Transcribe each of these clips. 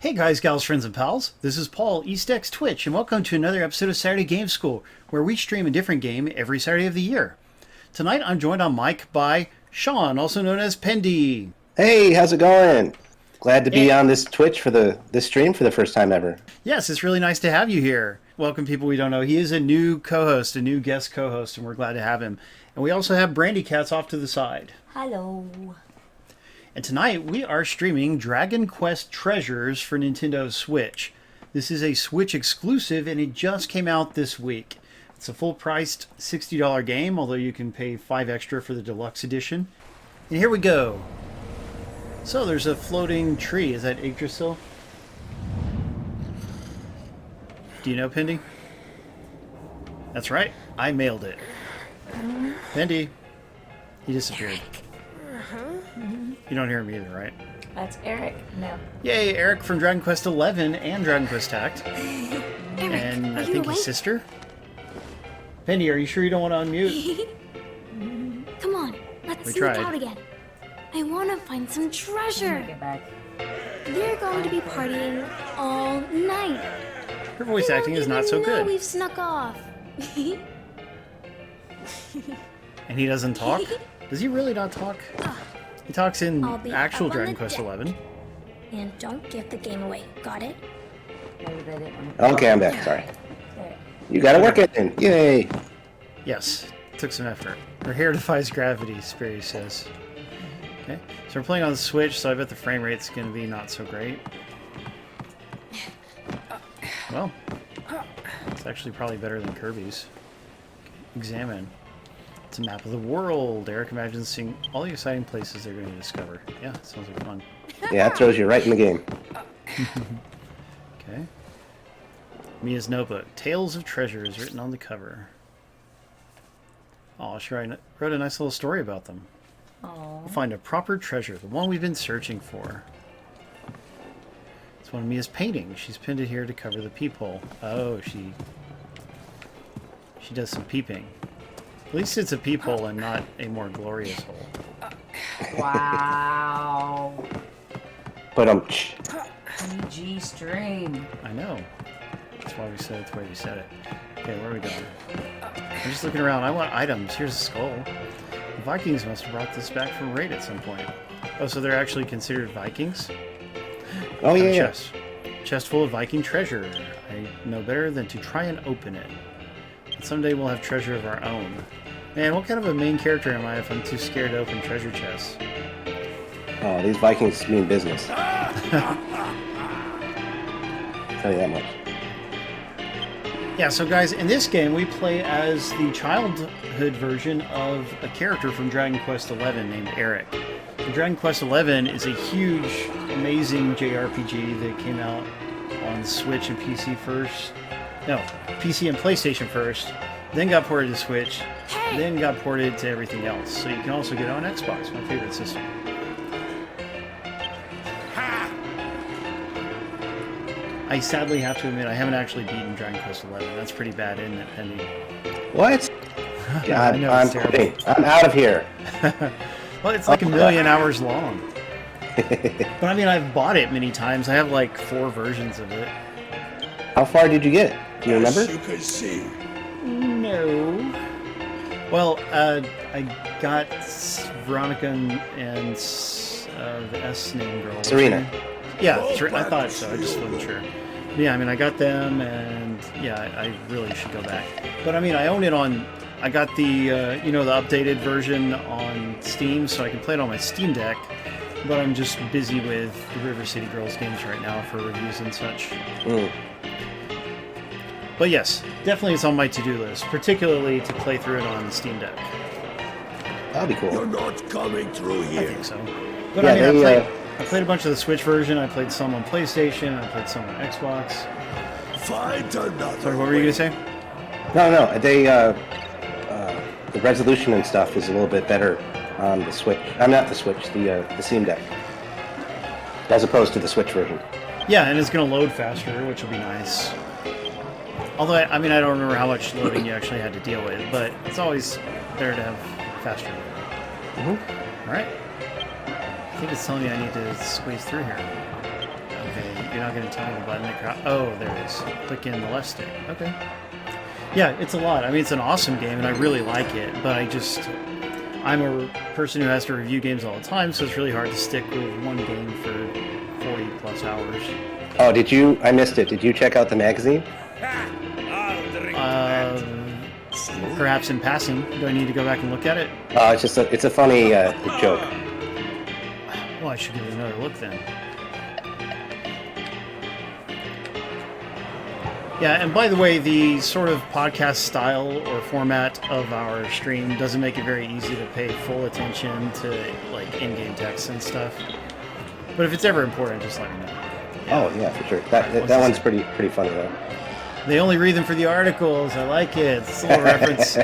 Hey guys, gals, friends, and pals. This is Paul, EastXTwitch, and welcome to another episode of Saturday Game School, where we stream a different game every Saturday of the year. Tonight I'm joined on mic by Sean, also known as Pendy. Hey, how's it going? Glad to be on this Twitch for this stream for the first time ever. Yes, it's really nice to have you here. Welcome people we don't know. He is a new co-host, a new guest co-host, and we're glad to have him. And we also have Brandy Cats off to the side. Hello. And tonight we are streaming Dragon Quest Treasures for Nintendo Switch. This is a Switch exclusive and it just came out this week. It's a full-priced $60 game, although you can pay $5 extra for the deluxe edition. And here we go. So there's a floating tree. Is that Yggdrasil? Do you know, Pendy? That's right. I mailed it. Pendy. He disappeared. You don't hear him either, right? That's Eric. No. Yay, Eric from Dragon Quest XI and Dragon Quest Tact. Eric, And are I you think awake? his sister. Pendy, are you sure you don't want to unmute? Come on, let's We sneak tried. out again. I want to find some treasure. Get back. We're going to be partying all night. Her voice They acting won't is not even so know good. We've snuck off. And he doesn't talk? Does he really not talk? He talks in I'll be actual up on Dragon the Quest deck. XI. And don't give the game away. Got it? Maybe they didn't. Okay, I'm back. Sorry. There. You gotta work it in. Yay! Yes, took some effort. Her hair defies gravity, Sperry says. Okay, so we're playing on the Switch, so I bet the frame rate's going to be not so great. Well, it's actually probably better than Kirby's. Examine. It's a map of the world. Eric imagines seeing all the exciting places they're going to discover. Yeah, sounds like fun. Yeah, that throws you right in the game. Okay. Mia's notebook. Tales of Treasures written on the cover. Oh, sure, I wrote a nice little story about them. Oh. We'll find a proper treasure, the one we've been searching for. It's one of Mia's paintings. She's pinned it here to cover the peephole. Oh, she does some peeping. At least it's a peephole and not a more glorious hole. Wow. But PG stream. I know. That's why we said it's the way we said it. Okay, where are we going? I'm just looking around. I want items. Here's a skull. The Vikings must have brought this back from raid at some point. Oh, so they're actually considered Vikings? oh A yeah, yeah. chest. Chest full of Viking treasure. I know better than to try and open it. And someday we'll have treasure of our own. Man, what kind of a main character am I if I'm too scared to open treasure chests? Oh, these Vikings mean business. Tell you that much. Yeah, so guys, in this game we play as the childhood version of a character from Dragon Quest XI named Eric. And Dragon Quest XI is a huge, amazing JRPG that came out on Switch and PC first. No, PC and PlayStation first, then got ported to Switch, then got ported to everything else. So you can also get it on Xbox, my favorite system. I sadly have to admit I haven't actually beaten Dragon Quest XI. That's pretty bad, isn't it, Pendy? What? I God, know, I'm it's terrible. quitting. I'm out of here. Well, it's like a million hours long. But I mean, I've bought it many times. I have like 4 versions of it. How far did you get? Do you remember? As you can see, No. Well, I got Veronica and the S name girl. Serena. Yeah, I thought so. I just wasn't sure. Yeah, I mean, I got them, and yeah, I really should go back. But I mean, I own it on. I got the the updated version on Steam, so I can play it on my Steam Deck. But I'm just busy with the River City Girls games right now for reviews and such. Mm. But yes, definitely it's on my to-do list, particularly to play through it on the Steam Deck. That'll be cool. you're not coming through I here. think so. But Yeah, I mean, they, I played a bunch of the Switch version. I played some on PlayStation. I played some on Xbox. Find another. Sorry, what were you gonna say? No. They the resolution and stuff is a little bit better on the Switch. I'm not the Switch. The Steam Deck, as opposed to the Switch version. Yeah, and it's gonna load faster, which will be nice. Although I mean, I don't remember how much loading you actually had to deal with, but it's always better to have faster loading. Mm-hmm. All right. I think it's telling me I need to squeeze through here. Okay, You're not going to tell me the button that oh, there it is. Click in the left stick. Okay. Yeah, it's a lot. I mean, it's an awesome game, and I really like it, but I'm a person who has to review games all the time, so it's really hard to stick with one game for 40 plus hours. Oh, I missed it. Did you check out the magazine? Perhaps in passing. Do I need to go back and look at it? It's a funny joke. Well, I should give it another look then. Yeah, and by the way, the sort of podcast style or format of our stream doesn't make it very easy to pay full attention to like in-game text and stuff. But if it's ever important, just let me know. Yeah. Oh yeah, for sure. That one's pretty funny though. They only read them for the articles. I like it. It's a little reference.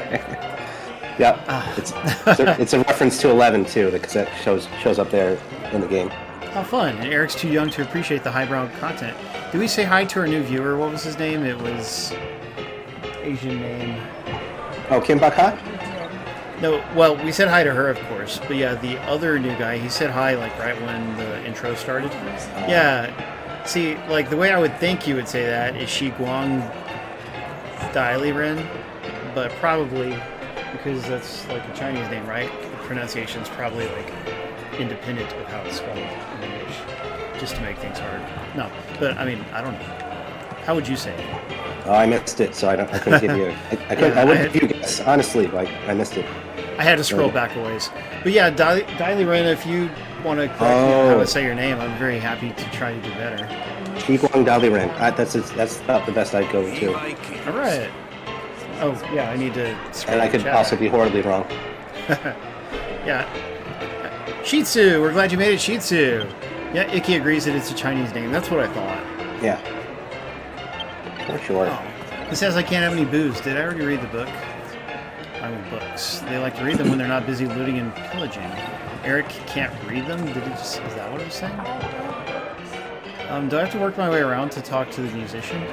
Yeah, it's a reference to 11 too, because that shows up there in the game. How fun! And Eric's too young to appreciate the highbrow content. Did we say hi to our new viewer? What was his name? It was Asian name. Oh, Kim Baka? No, well, we said hi to her, of course. But yeah, the other new guy, he said hi like right when the intro started. Yeah. See, like the way I would think you would say that is Shi Guang Dai Ren, but probably because that's like a Chinese name, right? The pronunciation's probably like independent of how it's spelled in English, just to make things hard. No, but I mean, I don't know. How would you say it? Oh, I missed it, so I couldn't give you. I wouldn't give you a guess, honestly. Like I missed it. I had to scroll back a ways. But yeah, Dai Ren, if you want to correct me on how to say your name, I'm very happy to try to do better. Shi Guang Dai Ren. That's about the best I'd go to. All right. Oh yeah, I need to. And I could also be horribly wrong. Yeah. Shitsu, we're glad you made it, Shitsu. Yeah, Icky agrees that it's a Chinese name. That's what I thought. Yeah. For sure. Oh. It says I can't have any booze. Did I already read the book? I read books. They like to read them when they're not busy looting and pillaging. Eric can't read them? Is that what it was saying? Do I have to work my way around to talk to the musician?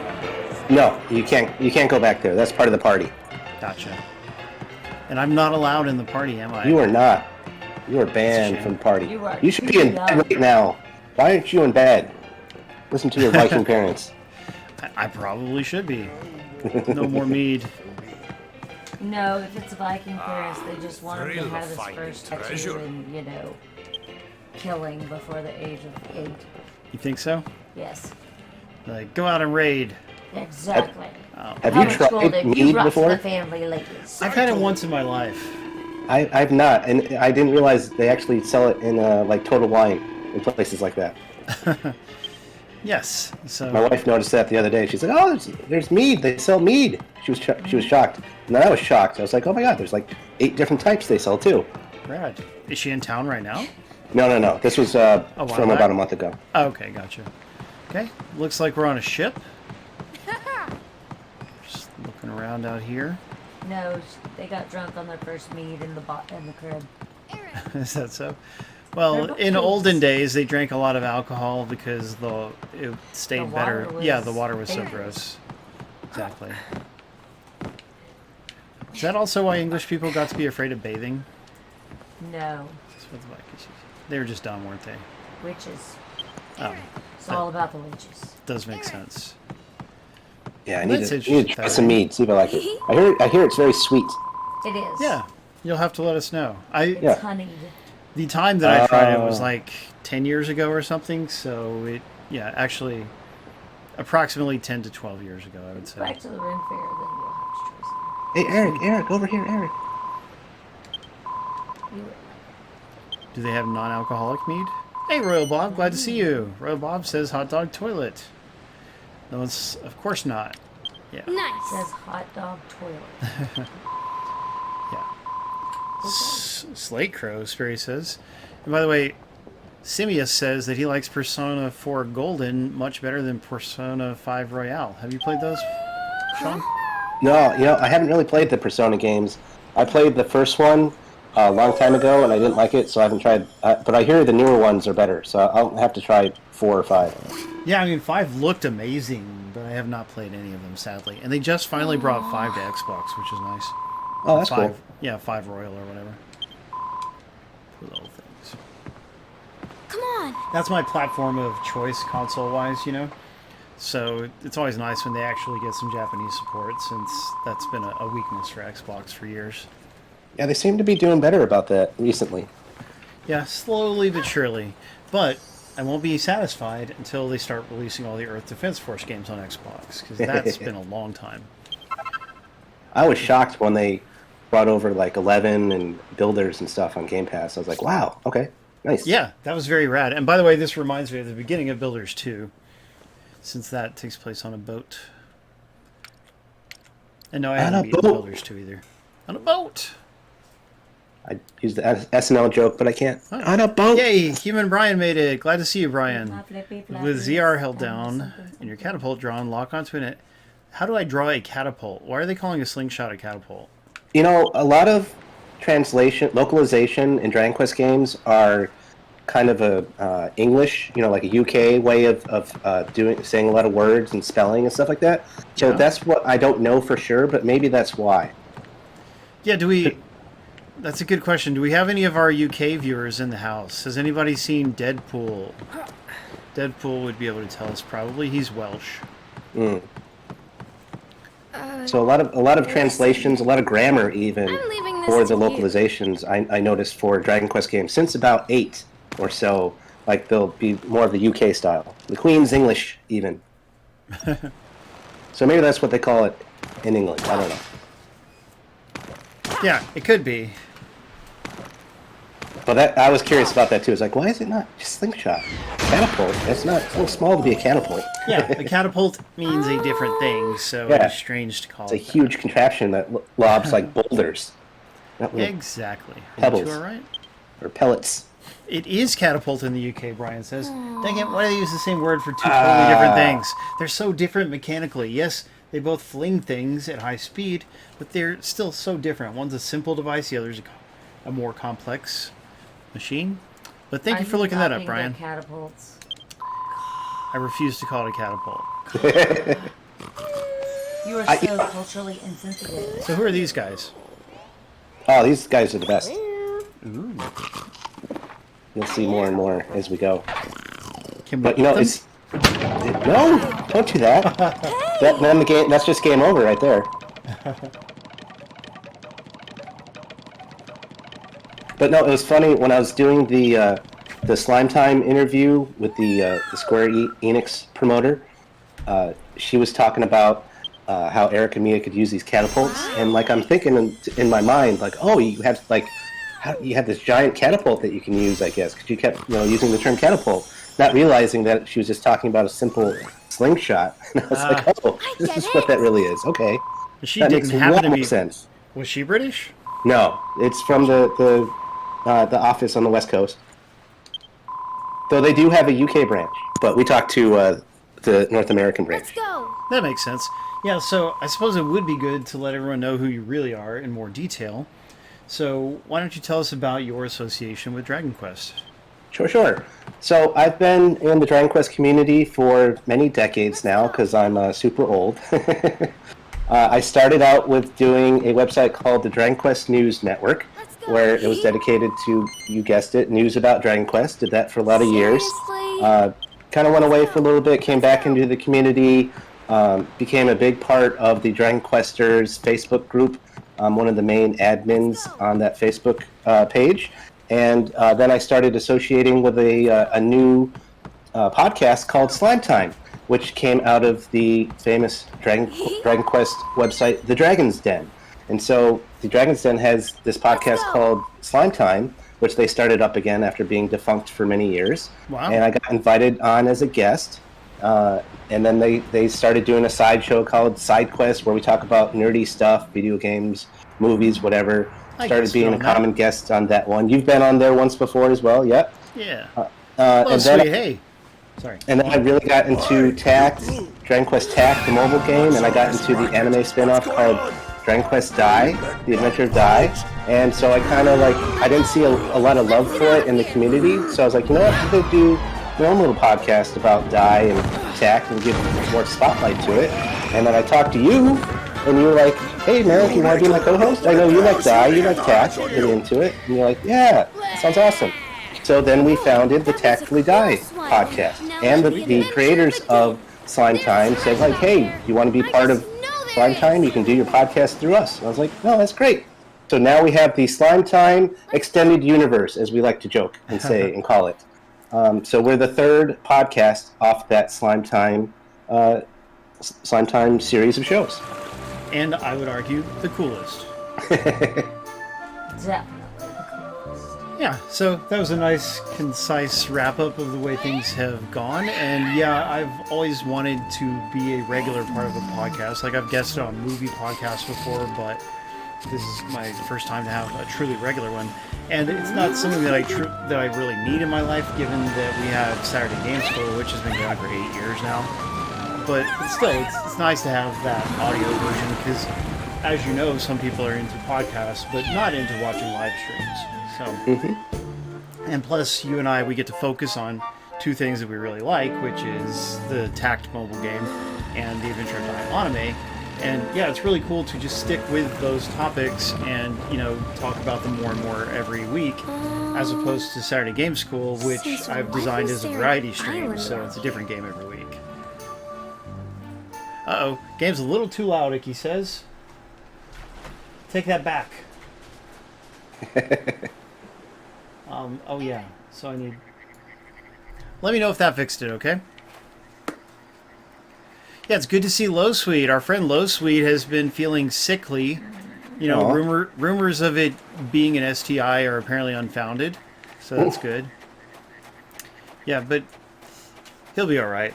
No, you can't. You can't go back there. That's part of the party. Gotcha. And I'm not allowed in the party, am I? You are not. You are banned from the party. You should be in bed right now. Why aren't you in bed? Listen to your Viking parents. I probably should be. No more mead. No, if it's Viking parents, they just want him to have his first tattoo and, killing before the age of 8. You think so? Yes. Like, go out and raid. Exactly. Have you tried mead before? The family ladies. I've had it once in my life. I've not, and I didn't realize they actually sell it in like Total Wine in places like that. Yes. So my wife noticed that the other day. She's like, "Oh, there's mead. They sell mead." She was shocked, and then I was shocked. I was like, "Oh my God, there's like 8 different types they sell too." Rad. Is she in town right now? No. This was from about a month ago. Oh, okay, gotcha. Okay, looks like we're on a ship. Just looking around out here. No, they got drunk on their first mead in the crib. Is that so? Well, in olden days, they drank a lot of alcohol because it stayed better. Yeah, the water was so gross. Exactly. Is that also why English people got to be afraid of bathing? No. They were just dumb, weren't they? Witches. Oh. It's all about the witches. Does make sense. Yeah, I need to try some mead, see if I like it. I hear it's very sweet. It is. Yeah, you'll have to let us know. It's honeyed. The time that I tried it was like 10 years ago or something, so actually approximately 10 to 12 years ago, I would say. Back to the Ren Fair, then you'll have to try some. Hey, Eric, over here, Eric. Do they have non-alcoholic mead? Hey, Royal Bob, glad to see you. Royal Bob says hot dog toilet. No, it's of course not. Yeah. Nice. It says hot dog toilet. Yeah. Slate Crow, Sperry says. And by the way, Simius says that he likes Persona 4 Golden much better than Persona 5 Royale. Have you played those, Sean? No, I haven't really played the Persona games. I played the first one a long time ago, and I didn't like it, so I haven't tried. But I hear the newer ones are better, so I'll have to try 4 or 5. Yeah, I mean, 5 looked amazing, but I have not played any of them, sadly. And they just finally brought 5 to Xbox, which is nice. Oh, that's 5, cool. Yeah, 5 Royal or whatever. Poor little things. Come on. that's my platform of choice console-wise, you know. So it's always nice when they actually get some Japanese support, since that's been a weakness for Xbox for years. Yeah, they seem to be doing better about that recently. Yeah, slowly but surely. But I won't be satisfied until they start releasing all the Earth Defense Force games on Xbox, because that's been a long time. I was shocked when they brought over like 11 and Builders and stuff on Game Pass. I was like, wow, okay, nice. Yeah, that was very rad. And by the way, this reminds me of the beginning of Builders 2, since that takes place on a boat. And no, I haven't beaten Builders 2 either. On a boat! I used the SNL joke, but I can't. Oh. On a boat! Yay! Human Brian made it. Glad to see you, Brian. With ZR held down and your catapult drawn, lock onto it. How do I draw a catapult? Why are they calling a slingshot a catapult? You know, a lot of localization in Dragon Quest games are kind of a English, you know, like a UK way of saying a lot of words and spelling and stuff like that. So yeah. That's what I don't know for sure, but maybe that's why. Yeah, that's a good question. Do we have any of our UK viewers in the house? Has anybody seen Deadpool? Deadpool would be able to tell us probably. He's Welsh. Mm. So a lot of translations, a lot of grammar even for the localizations I noticed for Dragon Quest games since about 8 or so. Like they'll be more of the UK style, the Queen's English even. So maybe that's what they call it in England. I don't know. Yeah, it could be. But I was curious about that too. It's like, why is it not just slingshot? Catapult? It's not so small to be a catapult. Yeah, a catapult means a different thing, so yeah. It's strange to call it. It's a huge contraption that lobs like boulders. Exactly. Pebbles. You are right. Or pellets. It is catapult in the UK, Brian says. Dang it, why do they use the same word for two totally different things? They're so different mechanically. Yes, they both fling things at high speed, but they're still so different. One's a simple device, the other's a more complex machine. But thank you for looking that up, Brian. Catapults. I refuse to call it a catapult. You are so culturally insensitive. So who are these guys? Oh, these guys are the best. Ooh. You'll see more and more as we go. But you know, it's no, don't do that. Then the game. That's just game over right there. But no, it was funny when I was doing the Slime Time interview with the Square Enix promoter. She was talking about how Eric and Mia could use these catapults, and like I'm thinking in my mind, like, oh, you have you have this giant catapult that you can use, I guess, because you kept using the term catapult, not realizing that she was just talking about a simple slingshot. And I was like, oh, this is what that really is. Okay, she didn't happen to be. Sense. Was she British? No, it's from the office on the West Coast. Though they do have a UK branch, but we talked to the North American branch. Let's go. That makes sense. Yeah, so I suppose it would be good to let everyone know who you really are in more detail. So why don't you tell us about your association with Dragon Quest? Sure. So I've been in the Dragon Quest community for many decades now because I'm super old. I started out with doing a website called the Dragon Quest News Network, where it was dedicated to, you guessed it, news about Dragon Quest. Did that for a lot of years. Kind of went away for a little bit, came back into the community, became a big part of the Dragon Questers Facebook group. I'm one of the main admins on that Facebook page. And then I started associating with a new podcast called Slime Time, which came out of the famous Dragon Quest website, The Dragon's Den. And so the Dragon's Den has this podcast called Slime Time, which they started up again after being defunct for many years. Wow. And I got invited on as a guest. And then they started doing a side show called Side Quest, where we talk about nerdy stuff, video games, movies, whatever. Started being a common guest on that one. You've been on there once before as well, yep? Yeah. And then, hey. Sorry. And then I really got into Tact, Dragon Quest Tact, the mobile game, and I got into the anime spin-off called Dragon Quest Dai, The Adventure of Dai. And so I kind of I didn't see a lot of love for it in the community, so I was like, you know what, I'm going to do my own little podcast about Dai and Tact and give more spotlight to it. And then I talked to you, and you were like, hey, Merrick, you want to be my co-host? I know you like Dai, you like Tact, get into it. And you're like, yeah, that sounds awesome. So then we founded the Tactfully Die podcast. And the creators of Slime Time said, like, hey, you want to be part of Slime Time? You can do your podcast through us. And I was like, no, that's great. So now we have the Slime Time Extended Universe, as we like to joke and say and call it. So we're the third podcast off that Slime Time series of shows. And I would argue the coolest. Definitely. Yeah, so that was a nice, concise wrap-up of the way things have gone. And yeah, I've always wanted to be a regular part of a podcast. Like, I've guested on movie podcasts before, but this is my first time to have a truly regular one. And it's not something that I really need in my life, given that we have Saturday Game School, which has been going for 8 years now. But still, it's nice to have that audio version, because, as you know, some people are into podcasts, but not into watching live streams. So, And plus, you and I, we get to focus on two things that we really like, which is the Tact mobile game and the Adventure of Die anime. And yeah, it's really cool to just stick with those topics and, talk about them more and more every week, as opposed to Saturday Game School, which I've designed as a variety stream, so it's a different game every week. Uh-oh, game's a little too loud, Icky says. Take that back. Oh yeah, so I need... Let me know if that fixed it, okay? Yeah, it's good to see Low Sweet. Our friend Low Sweet has been feeling sickly. Rumors of it being an STI are apparently unfounded, so that's good. Yeah, but he'll be alright.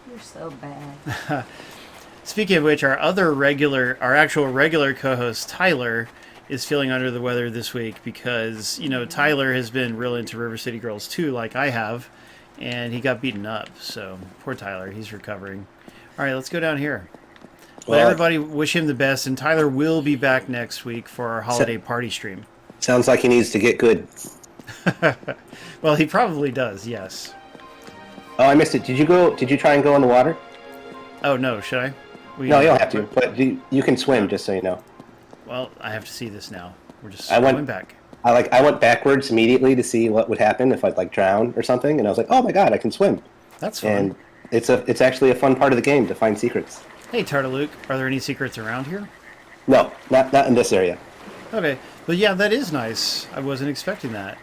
You're so bad. Speaking of which, our actual regular co-host, Tyler, is feeling under the weather this week because, Tyler has been real into River City Girls 2 like I have, and he got beaten up. So, poor Tyler, he's recovering. All right, let's go down here. Let everybody wish him the best, and Tyler will be back next week for our holiday party stream. Sounds like he needs to get good. Well, he probably does, yes. Oh, I missed it. Did you try and go in the water? Oh, no, should I? No, you don't have to, but you can swim, just so you know. Well, I have to see this now. We're just going back. I went backwards immediately to see what would happen if I'd drown or something, and I was like, oh my god, I can swim. That's fun. And it's actually a fun part of the game to find secrets. Hey, Tartaluke, are there any secrets around here? No, not in this area. Okay, but yeah, that is nice. I wasn't expecting that.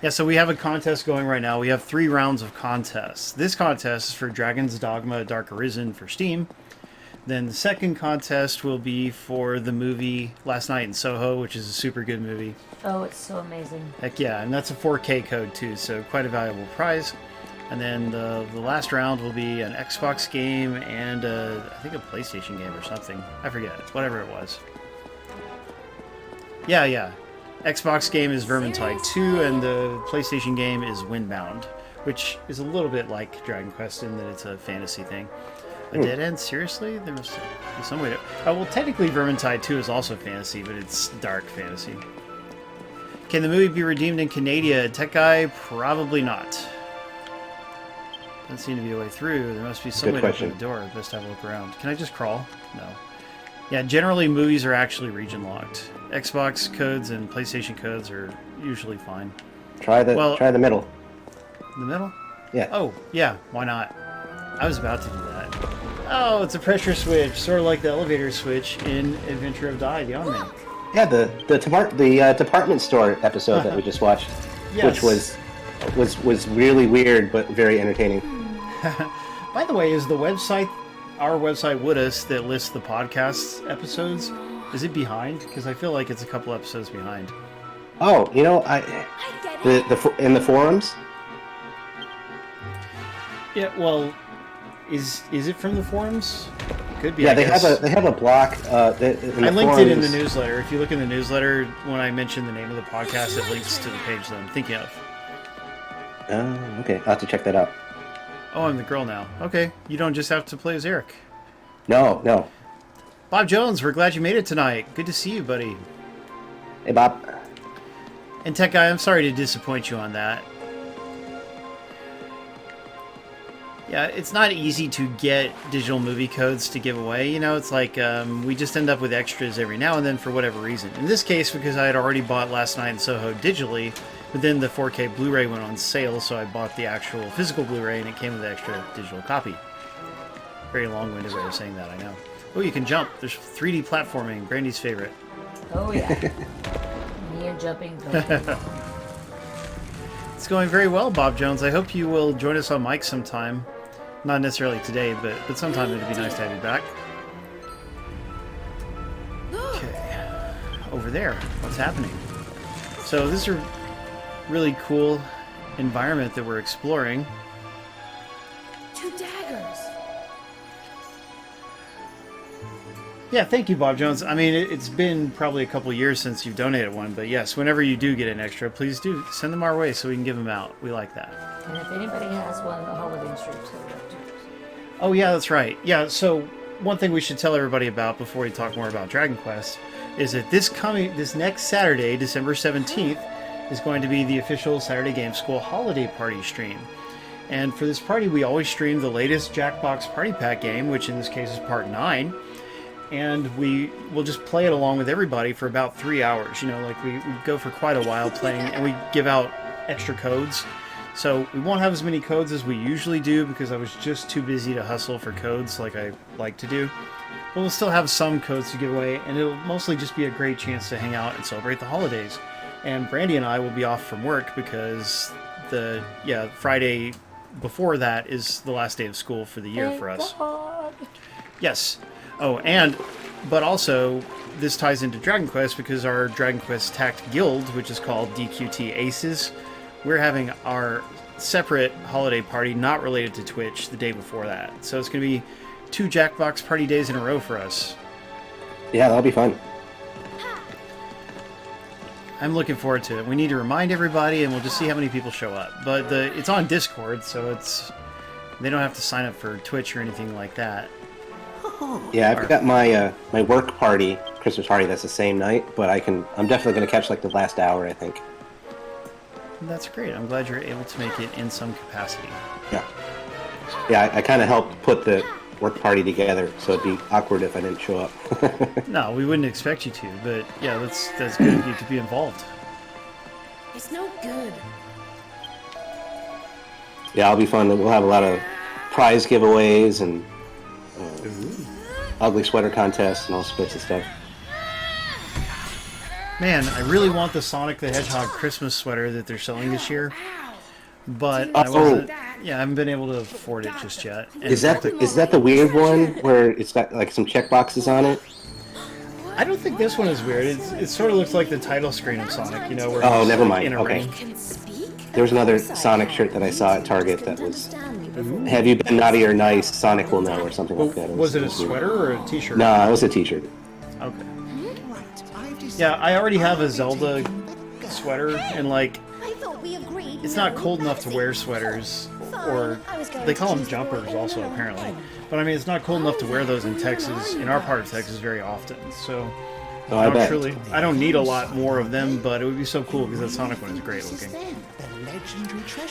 Yeah, so we have a contest going right now. We have 3 rounds of contests. This contest is for Dragon's Dogma Dark Arisen for Steam. Then the second contest will be for the movie Last Night in Soho, which is a super good movie. Oh, it's so amazing. Heck yeah, and that's a 4K code too, so quite a valuable prize. And then the last round will be an Xbox game and I think a PlayStation game or something. I forget, whatever it was. Yeah. Xbox game is Vermintide 2 and the PlayStation game is Windbound, which is a little bit like Dragon Quest in that it's a fantasy thing. A dead end? Seriously? There must be some way to... well, technically Vermintide 2 is also fantasy, but it's dark fantasy. Can the movie be redeemed in Canada? Tech Guy? Probably not. Doesn't seem to be a way through. There must be some way to open the door. Best have a look around. Can I just crawl? No. Yeah, generally movies are actually region locked. Xbox codes and PlayStation codes are usually fine. Try the middle. The middle? Yeah. Oh, yeah. Why not? I was about to do that. Oh, it's a pressure switch, sort of like the elevator switch in Adventure of Die, the anime. Yeah, the department store episode that we just watched, yes. which was really weird but very entertaining. By the way, is our website Woodus that lists the podcast episodes? Is it behind? Because I feel like it's a couple episodes behind. Oh, in the forums. Yeah, well. Is it from the forums? Could be. Yeah, they have a block. I linked it in the newsletter. If you look in the newsletter, when I mention the name of the podcast, it links to the page that I'm thinking of. Okay. I'll have to check that out. Oh, I'm the girl now. Okay, you don't just have to play as Eric. No. Bob Jones, we're glad you made it tonight. Good to see you, buddy. Hey, Bob. And Tech Guy, I'm sorry to disappoint you on that. Yeah, it's not easy to get digital movie codes to give away. It's like we just end up with extras every now and then for whatever reason. In this case, because I had already bought Last Night in Soho digitally, But then the 4K Blu-ray went on sale, so I bought the actual physical Blu-ray, and it came with the extra digital copy. Very long-winded way of saying that, I know. Oh, you can jump. There's 3D platforming, Brandy's favorite. Oh, yeah. Me and jumping. It's going very well, Bob Jones. I hope you will join us on mic sometime. Not necessarily today, but sometime it'd be nice to have you back. Okay. Over there. What's happening? So this is a really cool environment that we're exploring. 2 daggers. Yeah, thank you, Bob Jones. I mean, it's been probably a couple years since you've donated one, but yes, whenever you do get an extra, please do send them our way so we can give them out. We like that. And if anybody has one of the holiday strips, so Oh, yeah, that's right. Yeah, so one thing we should tell everybody about before we talk more about Dragon Quest is that this next Saturday, December 17th, is going to be the official Saturday Game School holiday party stream. And for this party, we always stream the latest Jackbox Party Pack game, which in this case is Part 9. And we will just play it along with everybody for about 3 hours. You know, like we go for quite a while playing, and we give out extra codes. So we won't have as many codes as we usually do because I was just too busy to hustle for codes like I like to do. But we'll still have some codes to give away, and it'll mostly just be a great chance to hang out and celebrate the holidays. And Brandy and I will be off from work because Friday before that is the last day of school for the year for us. God. Yes. Oh, but also, this ties into Dragon Quest because our Dragon Quest Tact Guild, which is called DQT Aces, we're having our separate holiday party not related to Twitch the day before that. So it's going to be 2 Jackbox party days in a row for us. Yeah, that'll be fun. I'm looking forward to it. We need to remind everybody, and we'll just see how many people show up. But it's on Discord, so they don't have to sign up for Twitch or anything like that. Yeah, I've got my my work party, Christmas party. That's the same night, but I'm definitely going to catch like the last hour, I think. That's great. I'm glad you're able to make it in some capacity. Yeah, I kind of helped put the work party together, so it'd be awkward if I didn't show up. No, we wouldn't expect you to, but yeah, that's good of you to be involved. It's no good. Yeah, it'll be fun. We'll have a lot of prize giveaways and ugly sweater contests and all sorts of stuff. Man, I really want the Sonic the Hedgehog Christmas sweater that they're selling this year, but I haven't been able to afford it just yet. And Is that the weird one where it's got like some check boxes on it? I don't think this one is weird. It sort of looks like the title screen of Sonic, you know, where Oh, he's never mind. in a Okay. ring. There was another Sonic shirt that I saw at Target that was "Have you been naughty or nice? Sonic will know" or something like that. Was it a sweater or a t-shirt? No, it was a T-shirt. Okay. Yeah, I already have a Zelda sweater, and like, I thought we agreed. it's not cold enough to wear sweaters, or they call them jumpers also apparently. But I mean, it's not cold enough to wear those in Texas, in our part of Texas, very often. So Oh, I bet. I don't need a lot more of them, but it would be so cool because that Sonic one is great looking.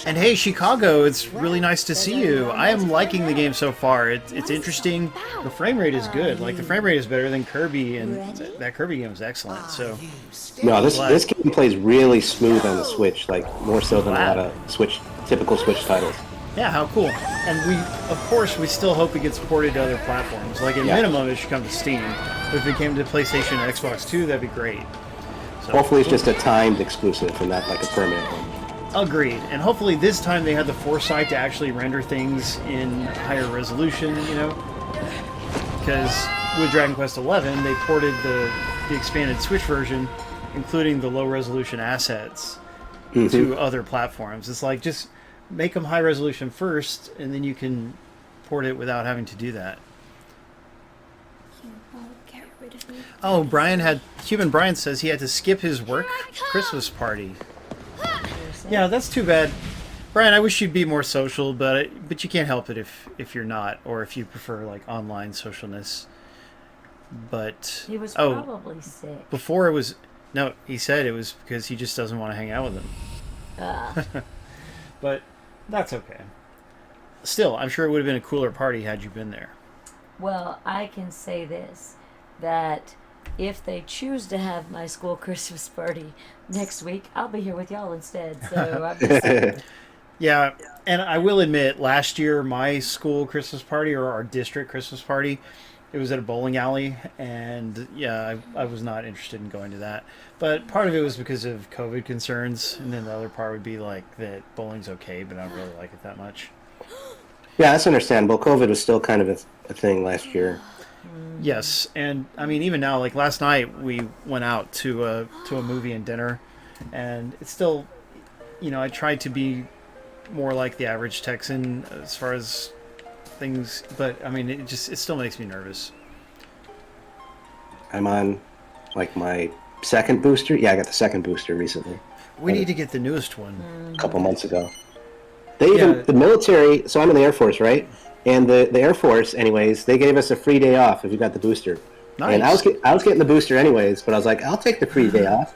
And hey, Chicago, it's really nice to see you. I am liking the game so far. It's interesting. The frame rate is good. Like, the frame rate is better than Kirby, and that Kirby game is excellent. So No, this game plays really smooth on the Switch, like more so than a lot of typical Switch titles. yeah, how cool. And of course, we still hope it gets ported to other platforms. Like, at minimum, it should come to Steam. But if it came to PlayStation and Xbox 2, that'd be great. So, Hopefully it's just a timed exclusive and not like a permanent one. agreed. And hopefully this time they had the foresight to actually render things in higher resolution, you know? Because with Dragon Quest XI, they ported the expanded Switch version, including the low-resolution assets, to other platforms. It's like, just make them high resolution first, and then you can port it without having to do that. You won't get rid of me. Oh, Cuban Brian says he had to skip his work Christmas party. Yeah, that's too bad. Brian, I wish you'd be more social, but you can't help it if you're not, or if you prefer like online socialness. But He was probably sick. before it was no, he said it was because he just doesn't want to hang out with them. But that's okay. Still, I'm sure it would have been a cooler party had you been there. Well, I can say this, that if they choose to have my school Christmas party next week, I'll be here with y'all instead. So I'm just saying. Yeah, and I will admit, last year my school Christmas party or our district Christmas party, it was at a bowling alley, and yeah, I was not interested in going to that. But part of it was because of COVID concerns, and then the other part would be like that bowling's okay, but I don't really like it that much. Yeah, that's understandable. COVID was still kind of a thing last year. Yes, and I mean even now, like last night we went out to a movie and dinner, and it's still, I tried to be more like the average Texan as far as things, but I mean it still makes me nervous. I'm on like my second booster. Yeah, I got the second booster recently. We need to get the newest one. A couple months ago. The military, so I'm in the Air Force, right? And the Air Force, anyways, they gave us a free day off if you got the booster. Nice. And I was getting the booster anyways, but I was like, I'll take the free day off.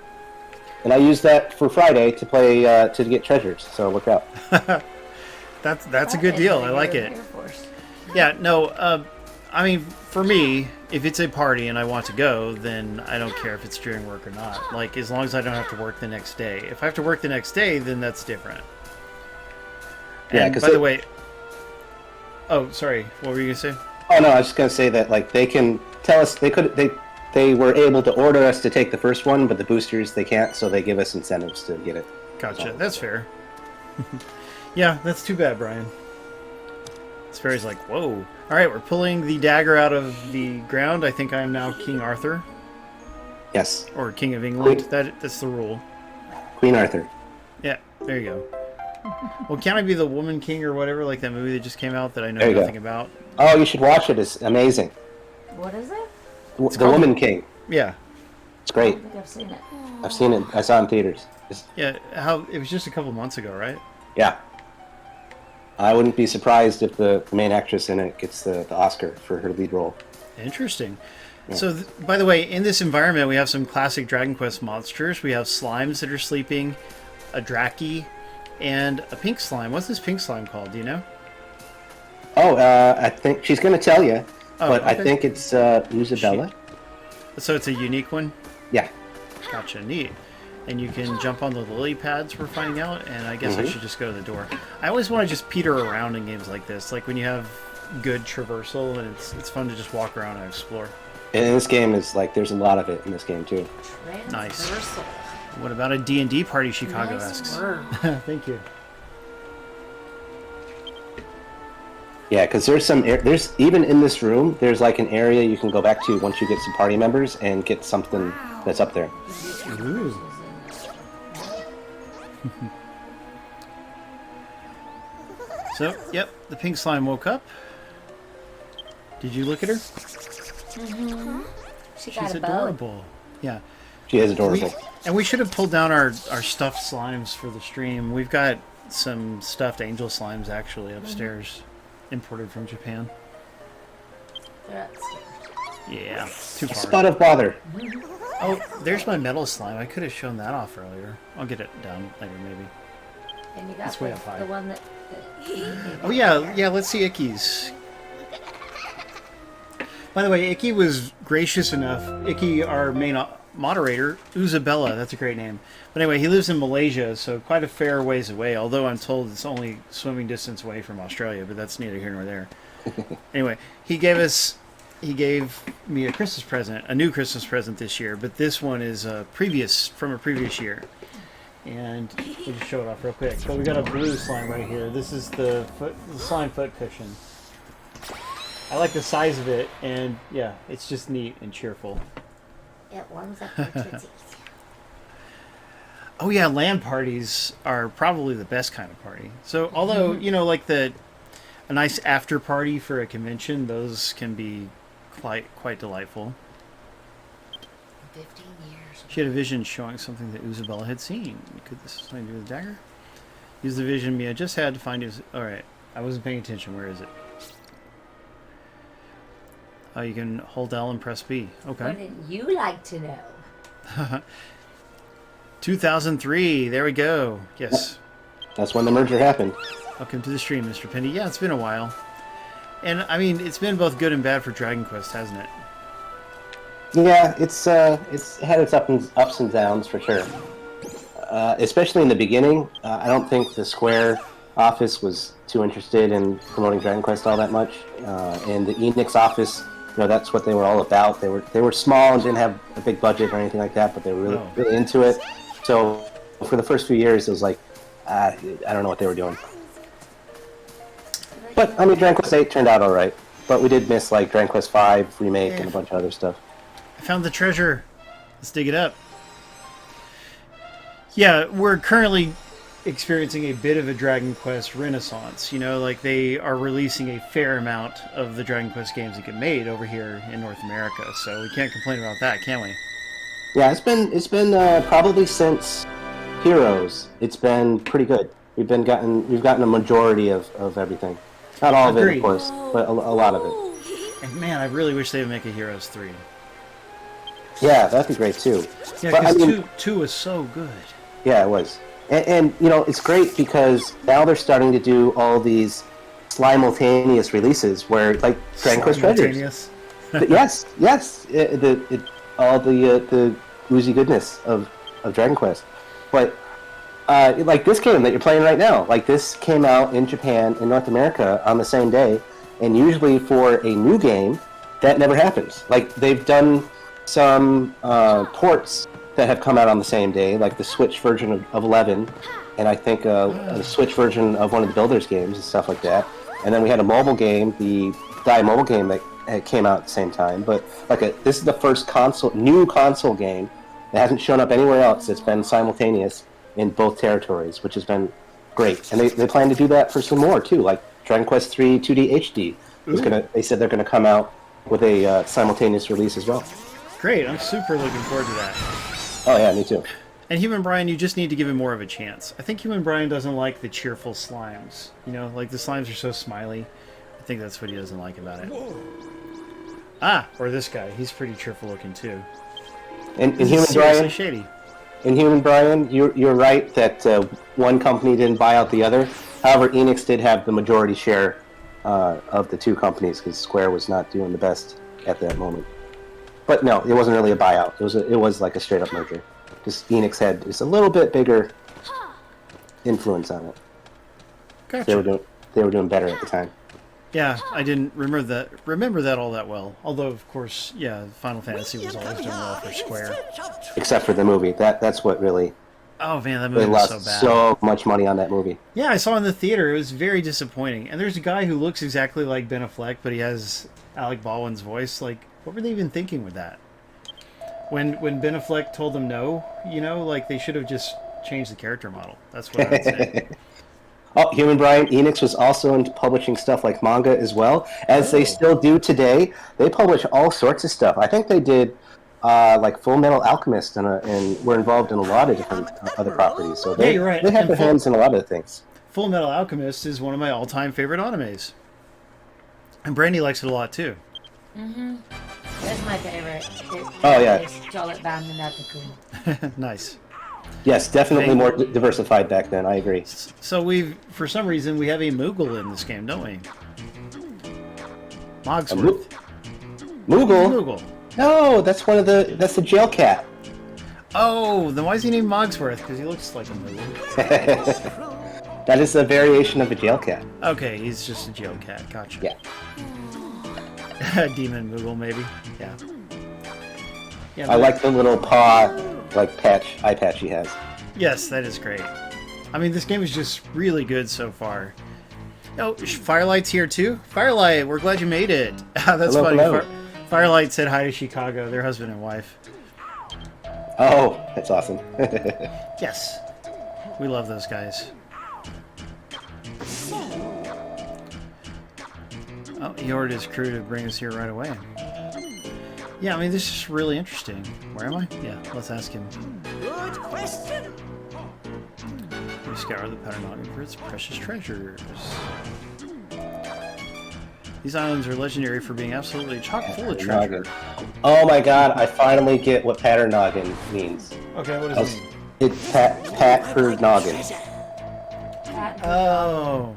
And I used that for Friday to play to get treasures. So look out. That's a good deal. I like it. Air Force. Yeah, no, I mean, for me, if it's a party and I want to go, then I don't care if it's during work or not. Like, as long as I don't have to work the next day. If I have to work the next day, then that's different. Yeah, And by the way... Oh, sorry. What were you going to say? Oh, no, I was just going to say that, like, they can tell us, they were able to order us to take the first one, but the boosters, they can't, so they give us incentives to get it. Gotcha. That's fair. Yeah, that's too bad, Brian. Sperry's like, whoa. All right, we're pulling the dagger out of the ground. I think I am now King Arthur. Yes. Or King of England. That's the rule. Queen Arthur. Yeah, there you go. Well, can I be the Woman King or whatever, like that movie that just came out that I know There you nothing go. about? Oh, you should watch it. It's amazing. What is it? The called- Woman King. Yeah. It's I great. don't think I've seen it. I've seen it. I saw it in theaters. Yeah, it was just a couple months ago, right? Yeah. I wouldn't be surprised if the main actress in it gets the Oscar for her lead role. Interesting. So, by the way, in this environment, we have some classic Dragon Quest monsters. We have slimes that are sleeping, a Draki, and a pink slime. What's this pink slime called? Do you know? Oh, I think she's going to tell you, but I okay. think it's Isabella. So it's a unique one? Yeah. Gotcha, neat. And you can jump on the lily pads, we're finding out, and I guess I should just go to the door. I always want to just peter around in games like this, like when you have good traversal, and it's fun to just walk around and explore. And this game is like, there's a lot of it in this game too. Nice. Transversal. What about a D&D party, Chicago Nice asks. word. Thank you. Yeah, because there's even in this room, there's like an area you can go back to once you get some party members and get something that's up there. Ooh. So, yep, the pink slime woke up. Did you look at her? She She's got a bow. adorable. Yeah. She is adorable. And we should have pulled down our stuffed slimes for the stream. We've got some stuffed angel slimes actually upstairs, imported from Japan. They're upstairs. Yeah, too far. Spot of bother. Oh, there's my metal slime. I could have shown that off earlier. I'll get it down later, maybe. And you got It's way up high. the one that Oh yeah, let's see Icky's. By the way, Icky was gracious enough. Icky, our main moderator, Isabella, that's a great name. But anyway, he lives in Malaysia, so quite a fair ways away, although I'm told it's only swimming distance away from Australia, but that's neither here nor there. Anyway, he gave me a Christmas present, a new Christmas present this year, but this one is from a previous year. And we'll just show it off real quick. So we got a blue slime right here. This is the slime foot cushion. I like the size of it, and yeah, it's just neat and cheerful. it warms up your tootsies. Oh yeah, LAN parties are probably the best kind of party. So although, like a nice after party for a convention, those can be quite delightful. 15 years. She had a vision showing something that Isabella had seen. Could this have something to do with the dagger? Use the vision Mia just had to find it. Alright, I wasn't paying attention. Where is it? Oh, you can hold L and press B. Okay. Wouldn't you like to know? 2003. There we go. Yes. That's when the merger happened. Welcome to the stream, Mr. Pendy. Yeah, it's been a while. And, I mean, it's been both good and bad for Dragon Quest, hasn't it? Yeah, it's had its ups and downs for sure. Especially in the beginning, I don't think the Square office was too interested in promoting Dragon Quest all that much. And the Enix office, that's what they were all about. They were small and didn't have a big budget or anything like that, but they were really into it. So for the first few years, it was like, I don't know what they were doing. But I mean, Dragon Quest 8 turned out all right. But we did miss like Dragon Quest 5 remake and a bunch of other stuff. I found the treasure. Let's dig it up. Yeah, we're currently experiencing a bit of a Dragon Quest renaissance. Like they are releasing a fair amount of the Dragon Quest games that get made over here in North America. So we can't complain about that, can we? Yeah, it's been probably since Heroes. It's been pretty good. We've gotten a majority of everything. Not all of it, of course, but a lot of it. And man, I really wish they would make a Heroes 3. Yeah, that'd be great too. Yeah, because two was so good. Yeah, it was. And it's great because now they're starting to do all these simultaneous releases where, like, Dragon Quest Treasures. yes. All the oozy goodness of Dragon Quest. But, like this game that you're playing right now, like this came out in Japan and North America on the same day, and usually for a new game, that never happens. Like, they've done some ports that have come out on the same day, like the Switch version of 11, and I think a Switch version of one of the Builders games and stuff like that. And then we had a mobile game, the Die mobile game that came out at the same time. But this is the first new console game that hasn't shown up anywhere else. It's been simultaneous in both territories, which has been great. And they plan to do that for some more too, like Dragon Quest 3 2D HD. They said they're gonna come out with a simultaneous release as well. Great, I'm super looking forward to that. Oh yeah, me too. And Human Brian, you just need to give him more of a chance. I think Human Brian doesn't like the cheerful slimes. Like the slimes are so smiley. I think that's what he doesn't like about it. Or this guy. He's pretty cheerful looking too. And Human Brian, shady. In Human Brian, you're right that one company didn't buy out the other. However, Enix did have the majority share of the two companies because Square was not doing the best at that moment. But no, it wasn't really a buyout. It was like a straight up merger. Just Enix had just a little bit bigger influence on it. Gotcha. They were doing better at the time. Yeah, I didn't remember that all that well. Although, of course, Final Fantasy was always doing well for Square. Except for the movie. That's what really... Oh man, that movie they was lost so bad. So much money on that movie. Yeah, I saw it in the theater. It was very disappointing. And there's a guy who looks exactly like Ben Affleck, but he has Alec Baldwin's voice. Like, what were they even thinking with that? When Ben Affleck told them no, like they should have just changed the character model. That's what I would say. Oh, Human Brian, Enix was also into publishing stuff like manga as well, as they still do today. They publish all sorts of stuff. I think they did like Full Metal Alchemist and were involved in a lot of different other properties. So you're right. They have their hands in a lot of things. Full Metal Alchemist is one of my all-time favorite animes. And Brandy likes it a lot too. Mm-hmm. That's my favorite. Oh, yeah. Nice. Yes, definitely more diversified back then. I agree. So for some reason, we have a Moogle in this game, don't we? Mogsworth. Moogle? No, that's the jail cat. Oh, then why is he named Mogsworth? Because he looks like a Moogle. That is a variation of a jail cat. Okay, he's just a jail cat. Gotcha. Yeah. Demon Moogle, maybe. Yeah. I like the little paw, eye patch he has. Yes, that is great. I mean, this game is just really good so far. Oh, Firelight's here too. Firelight, we're glad you made it. That's hello, funny. hello. Firelight said hi to Chicago. They're husband and wife. Oh, that's awesome. Yes, we love those guys. Oh, he ordered his crew to bring us here right away. Yeah, I mean, this is really interesting. Where am I? Yeah, let's ask him. Good question. We scour the Paternoster for its precious treasures. These islands are legendary for being absolutely chock full of treasure. Oh my god, I finally get what Paternoster means. Okay, what does it mean? It's Paternoster. Oh.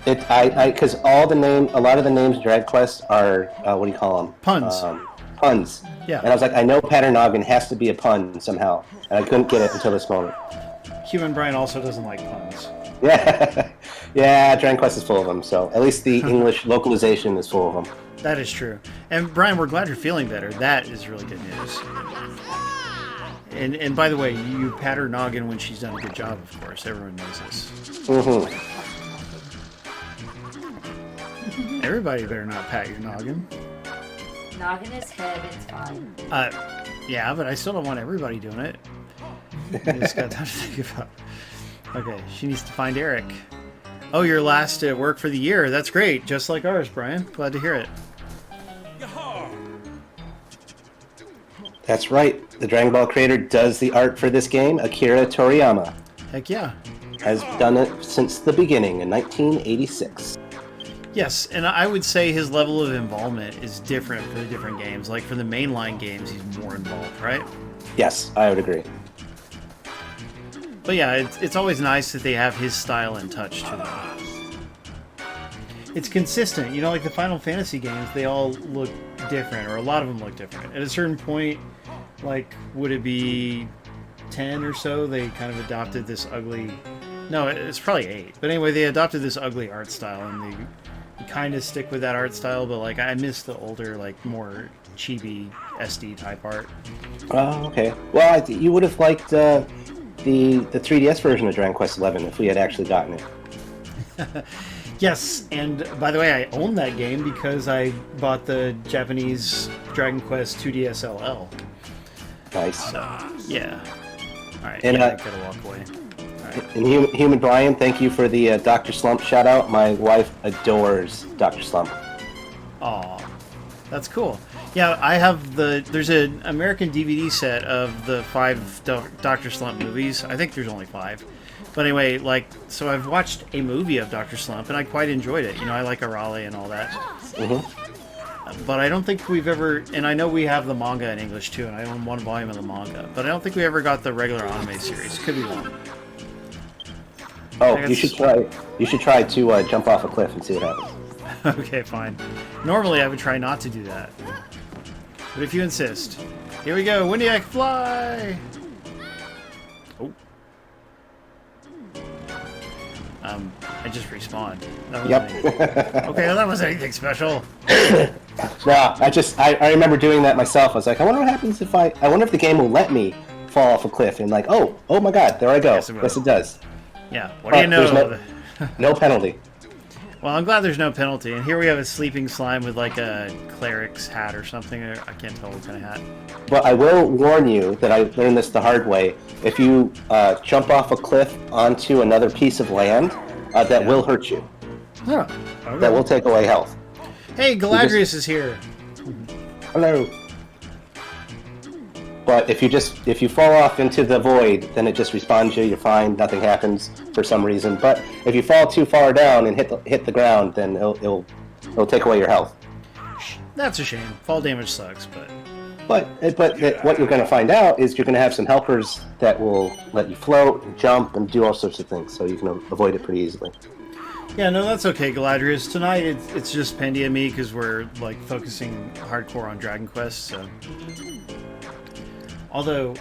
Because a lot of the names in Dragon Quest are, what do you call them? Puns. Puns. Yeah. And I was like, I know Pattern Noggin has to be a pun somehow. And I couldn't get it until this moment. Human Brian also doesn't like puns. Yeah. Yeah, Dragon Quest is full of them, so at least the English localization is full of them. That is true. And Brian, we're glad you're feeling better. That is really good news. And by the way, you pat her noggin when she's done a good job, of course. Everyone knows this. Mm-hmm. Everybody better not pat your noggin. Noggin his head, it's fine. Yeah, but I still don't want everybody doing it. I just got time to think about. Okay, she needs to find Eric. Oh, your last work for the year. That's great. Just like ours, Brian. Glad to hear it. That's right. The Dragon Ball creator does the art for this game. Akira Toriyama Heck yeah. has done it since the beginning in 1986. Yes, and I would say his level of involvement is different for the different games. Like for the mainline games, he's more involved, right? Yes, I would agree. But yeah, it's always nice that they have his style and touch to them. It's consistent. You know, like the Final Fantasy games, they all look different, or a lot of them look different. At a certain point, like, would it be 10 or so, they kind of adopted this ugly... No, it's probably 8. But anyway, they adopted this ugly art style, and they kind of stick with that art style, but like I miss the older, like more chibi SD type art. Oh, okay. Well, you would have liked the 3DS version of Dragon Quest XI if we had actually gotten it. Yes, and by the way, I own that game because I bought the Japanese Dragon Quest 2DS LL. Nice. So, yeah. All right, And, yeah, I gotta walk away. And Human Brian, thank you for the Dr. Slump shout out. My wife adores Dr. Slump. Aw, that's cool. Yeah, I have there's an American DVD set of the 5 Dr. Slump movies. I think there's only 5. But anyway, like, so I've watched a movie of Dr. Slump, and I quite enjoyed it. You know, I like Arale and all that. Mm-hmm. But I don't think we've ever, and I know we have the manga in English too, and I own 1 volume of the manga, but I don't think we ever got the regular anime series. Could be wrong. Oh, you should try. You should try to jump off a cliff and see what happens. Okay, fine. Normally I would try not to do that. But if you insist. Here we go. Windy I can fly! Oh. I just respawned. Yep. Okay, well, that wasn't anything special. No, I remember doing that myself. I was like, I wonder what happens if I wonder if the game will let me fall off a cliff. And like, oh my god, there I go. Yes, it will. Yes, it does. Yeah, what do you know? There's no penalty. Well, I'm glad there's no penalty. And here we have a sleeping slime with like a cleric's hat or something. I can't tell what kind of hat. But I will warn you that I learned this the hard way. If you jump off a cliff onto another piece of land, that will hurt you. Huh. Okay. That will take away health. Hey, Galadrius is here. Hello. But if you fall off into the void, then it just respawns you. You're fine. Nothing happens for some reason. But if you fall too far down and hit the ground, then it'll take away your health. That's a shame. Fall damage sucks, but But what you're going to find out is you're going to have some helpers that will let you float and jump and do all sorts of things, so you can avoid it pretty easily. yeah, no, that's okay, Galadrius. Tonight it's just Pendy and me because we're like focusing hardcore on Dragon Quest. So, although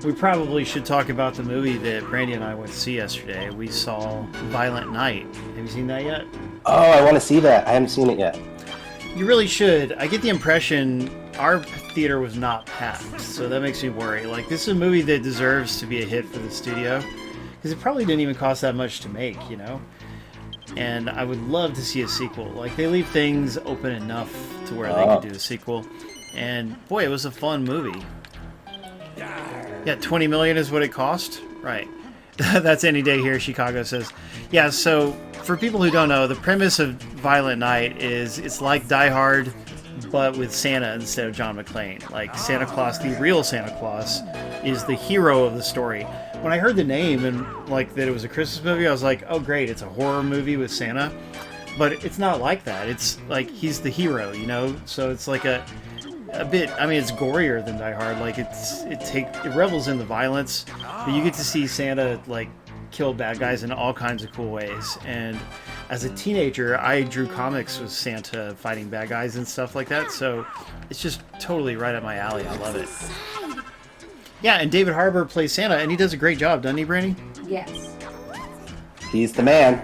we probably should talk about the movie that Brandy and I went to see yesterday. We saw Violent Night. Have you seen that yet? Oh, I want to see that. I haven't seen it yet. You really should. I get the impression our theater was not packed, so that makes me worry. Like, this is a movie that deserves to be a hit for the studio, because it probably didn't even cost that much to make, you know? And I would love to see a sequel. Like, they leave things open enough to where they could do a sequel. And, boy, it was a fun movie. Yeah, $20 million is what it cost? Right. That's any day here, Chicago says. Yeah, so, for people who don't know, the premise of Violent Night is it's like Die Hard, but with Santa instead of John McClane. Like, Santa Claus, the real Santa Claus, is the hero of the story. When I heard the name and, like, that it was a Christmas movie, I was like, oh, great, it's a horror movie with Santa. But it's not like that. It's, like, he's the hero, you know? So it's like a bit, I mean, it's gorier than Die Hard. Like, it revels in the violence, but you get to see Santa, like, kill bad guys in all kinds of cool ways. And as a teenager, I drew comics with Santa fighting bad guys and stuff like that, so it's just totally right up my alley. I love it. Yeah, and David Harbour plays Santa, and he does a great job, doesn't he, Brandy? Yes. He's the man.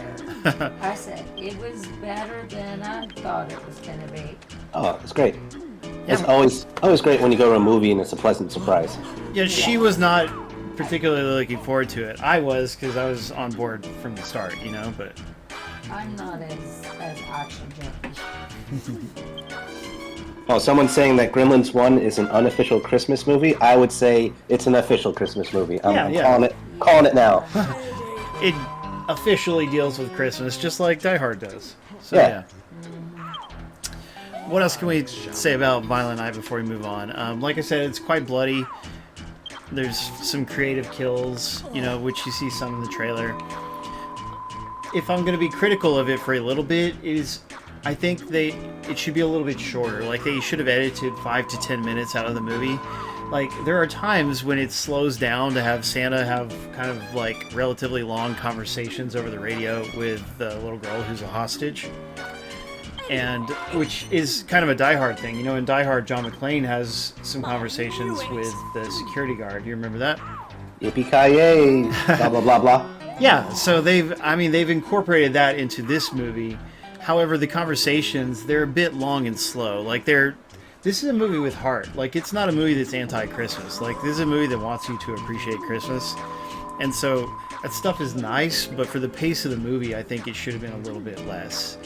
I said it was better than I thought it was going to be. Oh, it's great. Yeah. It's always great when you go to a movie and it's a pleasant surprise. Yeah, she was not particularly looking forward to it. I was, because I was on board from the start, you know, but... I'm not as action junkie. Oh, someone's saying that Gremlins 1 is an unofficial Christmas movie. I would say it's an official Christmas movie. I'm calling it now. It officially deals with Christmas, just like Die Hard does. So, yeah. What else can we say about Violent Night before we move on? Like I said, it's quite bloody. There's some creative kills, you know, which you see some in the trailer. If I'm going to be critical of it for a little bit, I think it should be a little bit shorter. Like, they should have edited 5 to 10 minutes out of the movie. Like, there are times when it slows down to have Santa have kind of, like, relatively long conversations over the radio with the little girl who's a hostage. And, which is kind of a Die Hard thing. You know, in Die Hard, John McClane has some conversations with the security guard. Do you remember that? Yippee-ki-yay, blah, blah, blah, blah. Yeah, so they've incorporated that into this movie. However, the conversations, they're a bit long and slow. Like, this is a movie with heart. Like, it's not a movie that's anti-Christmas. Like, this is a movie that wants you to appreciate Christmas. And so, that stuff is nice, but for the pace of the movie, I think it should have been a little bit less.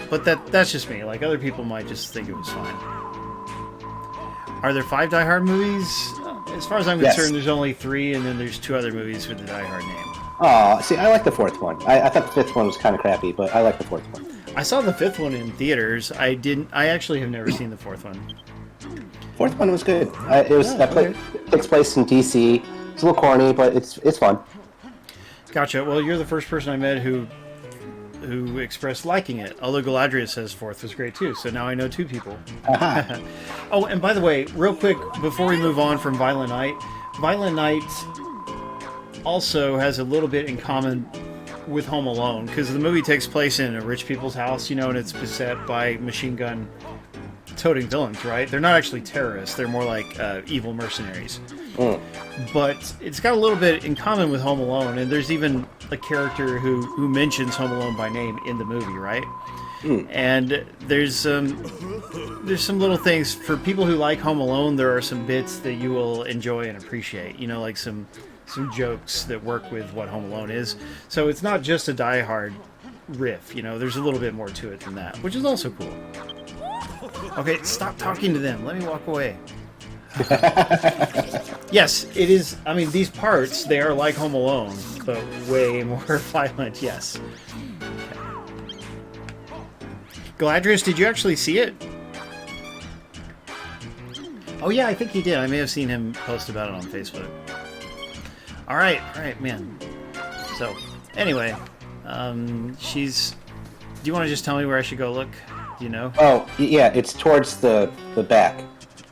But that's just me. Like, other people might just think it was fine. Are there 5 Die Hard movies? As far as I'm concerned, there's only 3, and then there's 2 other movies with the Die Hard name. Oh, see, I like the 4th one. I thought the 5th one was kind of crappy, but I like the 4th one. I saw the 5th one in theaters. I actually have never seen the 4th one. 4th one was good. It takes place in DC. It's a little corny, but it's fun. Gotcha. Well, you're the first person I met who expressed liking it. Although Galadriel says 4th was great too, so now I know 2 people. Oh, and by the way, real quick, before we move on from Violent Night also has a little bit in common with Home Alone, because the movie takes place in a rich people's house, you know, and it's beset by machine gun toting villains, right? They're not actually terrorists, they're more like evil mercenaries. But it's got a little bit in common with Home Alone, and there's even a character who mentions Home Alone by name in the movie, right? And there's some little things for people who like Home Alone. There are some bits that you will enjoy and appreciate, you know, like some jokes that work with what Home Alone is. So it's not just a Die Hard riff, you know, there's a little bit more to it than that, which is also cool. Okay, stop talking to them. Let me walk away. Yes, it is. I mean, these parts, they are like Home Alone, but way more violent, yes. Okay. Galadriel, did you actually see it? Oh yeah, I think he did. I may have seen him post about it on Facebook. All right, man. So, anyway, do you want to just tell me where I should go look? Do you know? Oh, yeah, it's towards the back,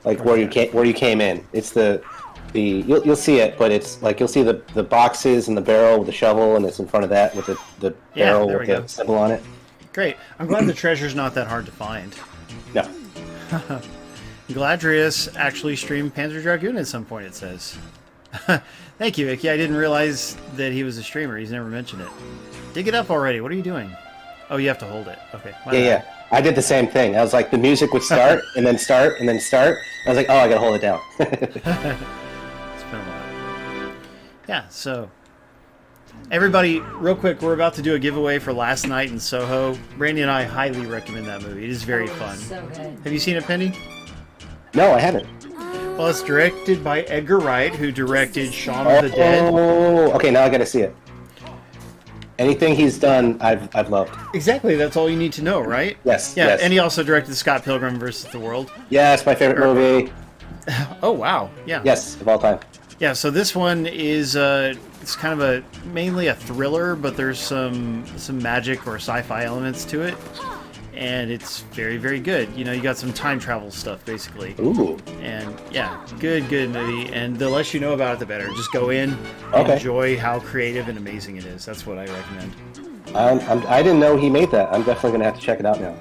like where you came in. It's you'll see it, but it's like you'll see the boxes and the barrel with the shovel, and it's in front of that with the barrel with the symbol on it. Great. I'm glad the treasure's not that hard to find. No. Galadriel actually streamed Panzer Dragoon at some point, it says. Thank you, Vicky. I didn't realize that he was a streamer. He's never mentioned it. Dig it up already. What are you doing? Oh, you have to hold it. Okay. Yeah. I did the same thing. I was like, the music would start, and then start, and then start. I was like, oh, I gotta hold it down. It's been a while. Yeah, so... Everybody, real quick, we're about to do a giveaway for Last Night in Soho. Brandy and I highly recommend that movie. It is very fun. So good. Have you seen it, Pendy? No, I haven't. Well, it's directed by Edgar Wright, who directed Shaun of the Dead. Oh, okay, now I gotta see it. Anything he's done, I've loved. Exactly, that's all you need to know, right? Yes. Yeah, yes. and he also directed Scott Pilgrim vs. the World. Yes, my favorite movie. Oh, wow. Yeah. Yes, of all time. Yeah, so this one is it's kind of mainly a thriller, but there's some magic or sci-fi elements to it. And it's very, very good. You know, you got some time travel stuff, basically. Ooh. And, yeah, good movie. And the less you know about it, the better. Just go in, Okay. enjoy how creative and amazing it is. That's what I recommend. I didn't know he made that. I'm definitely going to have to check it out now.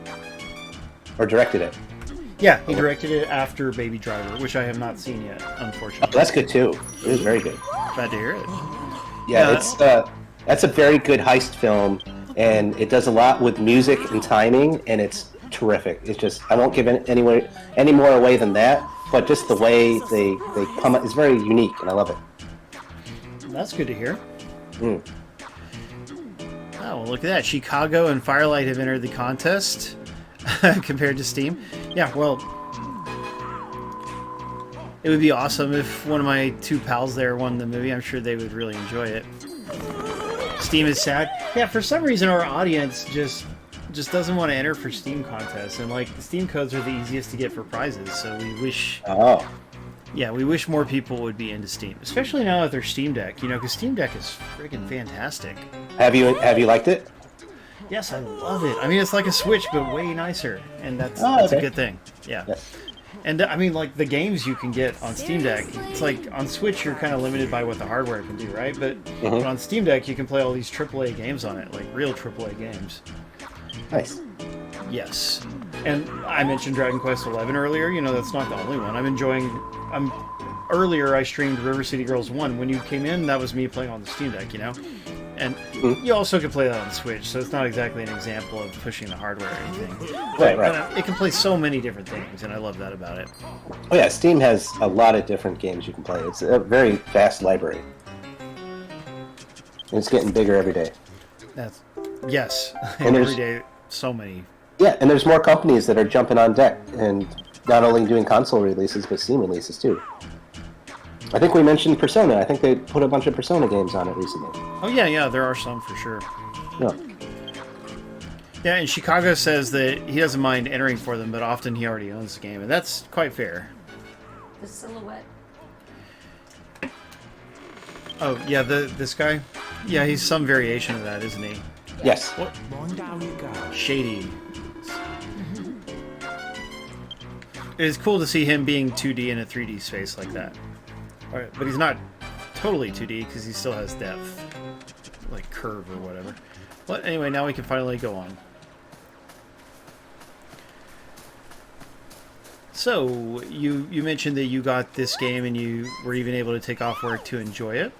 Or directed it. Yeah, he directed it after Baby Driver, which I have not seen yet, unfortunately. Oh, that's good too. It is very good. Glad to hear it. Yeah, it's that's a very good heist film, and it does a lot with music and timing, and it's terrific. It's just I won't give any more away than that, but just the way they come is very unique, and I love it. That's good to hear. Mm. Oh, well, look at that. Chicago and Firelight have entered the contest compared to Steam. Yeah, well, it would be awesome if one of my two pals there won the movie. I'm sure they would really enjoy it. Steam is sad. Yeah, for some reason our audience just doesn't want to enter for Steam contests, and like the Steam codes are the easiest to get for prizes. So we wish. Oh. Yeah, we wish more people would be into Steam, especially now with their Steam Deck. You know, because Steam Deck is friggin' fantastic. Have you liked it? Yes, I love it. I mean, it's like a Switch, but way nicer, and that's okay. a good thing. Yeah. Yes. And I mean, like the games you can get on Steam Deck, it's like on Switch you're kind of limited by what the hardware can do, right? But on Steam Deck you can play all these AAA games on it, like real AAA games. Nice. Yes. And I mentioned Dragon Quest XI earlier. You know, that's not the only one. Earlier I streamed River City Girls 1. When you came in, that was me playing on the Steam Deck, you know? And you also can play that on Switch, so it's not exactly an example of pushing the hardware or anything. Right. But it can play so many different things, and I love that about it. Oh yeah, Steam has a lot of different games you can play. It's a very vast library. And it's getting bigger every day. Yes. And every day, so many. Yeah, and there's more companies that are jumping on deck and not only doing console releases, but Steam releases too. I think we mentioned Persona. I think they put a bunch of Persona games on it recently. Oh, yeah, there are some for sure. Yeah. Yeah, and Chicago says that he doesn't mind entering for them, but often he already owns the game, and that's quite fair. The silhouette. Oh, yeah, this guy? Yeah, he's some variation of that, isn't he? Yes. What? Shady. It is cool to see him being 2D in a 3D space like that. All right, but he's not totally 2D because he still has depth, like curve or whatever. But anyway, now we can finally go on. So, you mentioned that you got this game and you were even able to take off work to enjoy it?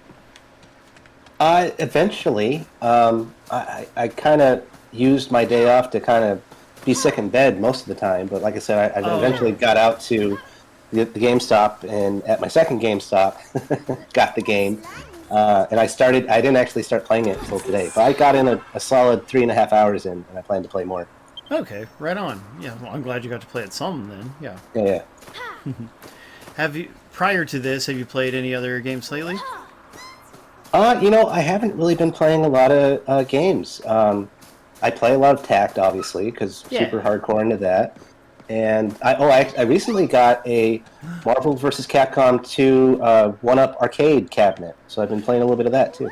Eventually, I kind of used my day off to kind of be sick in bed most of the time, but like I said, I eventually got out to the GameStop, and at my second GameStop, got the game, and I didn't actually start playing it until today, but I got in a solid 3.5 hours in, and I plan to play more. Okay, right on. Yeah, well, I'm glad you got to play it some then, yeah. Yeah. Prior to this, have you played any other games lately? I haven't really been playing a lot of games. I play a lot of Tact, obviously, because super hardcore into that. And I recently got a Marvel vs. Capcom 2 1-up arcade cabinet, so I've been playing a little bit of that too.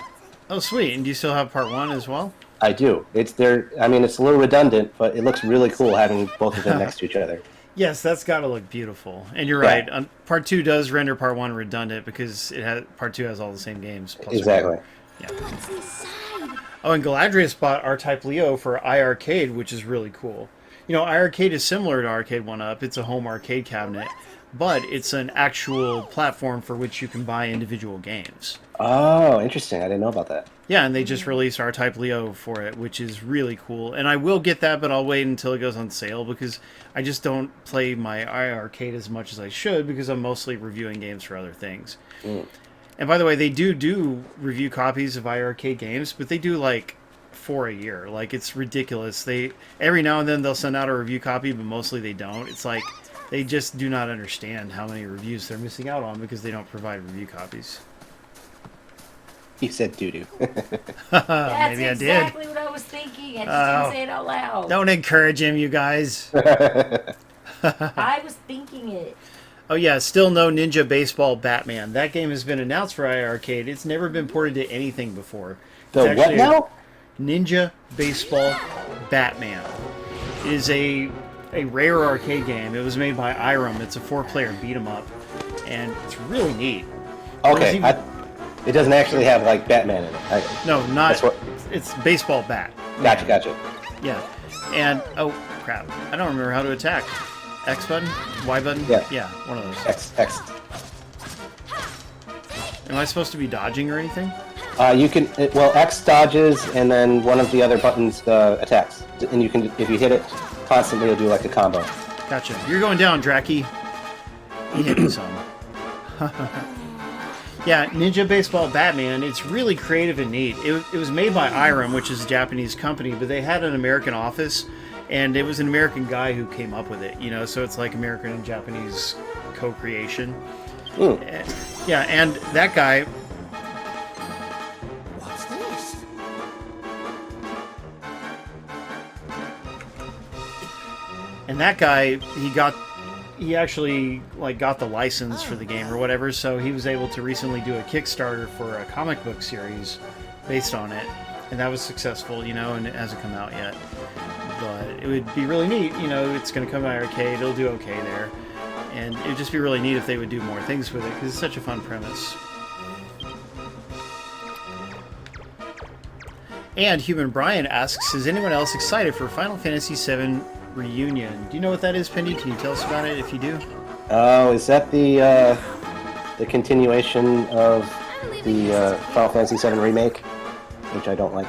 Oh, sweet! And do you still have Part 1 as well? I do. It's there. I mean, it's a little redundant, but it looks really cool having both of them next to each other. Yes, that's got to look beautiful. And you're right. Part 2 does render Part 1 redundant because Part 2 has all the same games. Exactly. Yeah. Oh, and Galadrius bought R-Type Leo for iArcade, which is really cool. You know, iArcade is similar to Arcade 1-Up. It's a home arcade cabinet, but it's an actual platform for which you can buy individual games. Oh, interesting. I didn't know about that. Yeah, and they just released R-Type Leo for it, which is really cool. And I will get that, but I'll wait until it goes on sale because I just don't play my iArcade as much as I should because I'm mostly reviewing games for other things. And by the way, they do review copies of iArcade games, but they do like 4 a year. Like, it's ridiculous. Every now and then they'll send out a review copy, but mostly they don't. It's like they just do not understand how many reviews they're missing out on because they don't provide review copies. You said doo-doo. That's Maybe I did. exactly what I was thinking. I just didn't say it out loud. Don't encourage him, you guys. I was thinking it. Oh yeah, still no Ninja Baseball Batman. That game has been announced for iArcade. It's never been ported to anything before. The what now? Ninja Baseball Batman. It is a rare arcade game. It was made by Irem. It's a 4-player beat-em-up, and it's really neat. Okay, it doesn't actually have like Batman in it. No, not. It's baseball bat. Gotcha. Yeah. And, oh, crap. I don't remember how to attack. X button? Y button? Yeah. One of those. X. Am I supposed to be dodging or anything? You can, X dodges, and then one of the other buttons attacks. And you can, if you hit it constantly, it'll do like a combo. Gotcha. You're going down, Dracky. You hit me some. Yeah, Ninja Baseball Batman, it's really creative and neat. It was made by Irem, which is a Japanese company, but they had an American office, and it was an American guy who came up with it, so it's like American and Japanese co-creation. Yeah, and that guy... What's this? And that guy, he actually got the license for the game or whatever, so he was able to recently do a Kickstarter for a comic book series based on it, and that was successful, and it hasn't come out yet. But it would be really neat, it's going to come out arcade, it'll do okay there, and it would just be really neat if they would do more things with it, because it's such a fun premise. And Human Brian asks, is anyone else excited for Final Fantasy VII Reunion? Do you know what that is, Pendy? Can you tell us about it if you do? Oh, is that the continuation of the Final Fantasy VII remake? Which I don't like.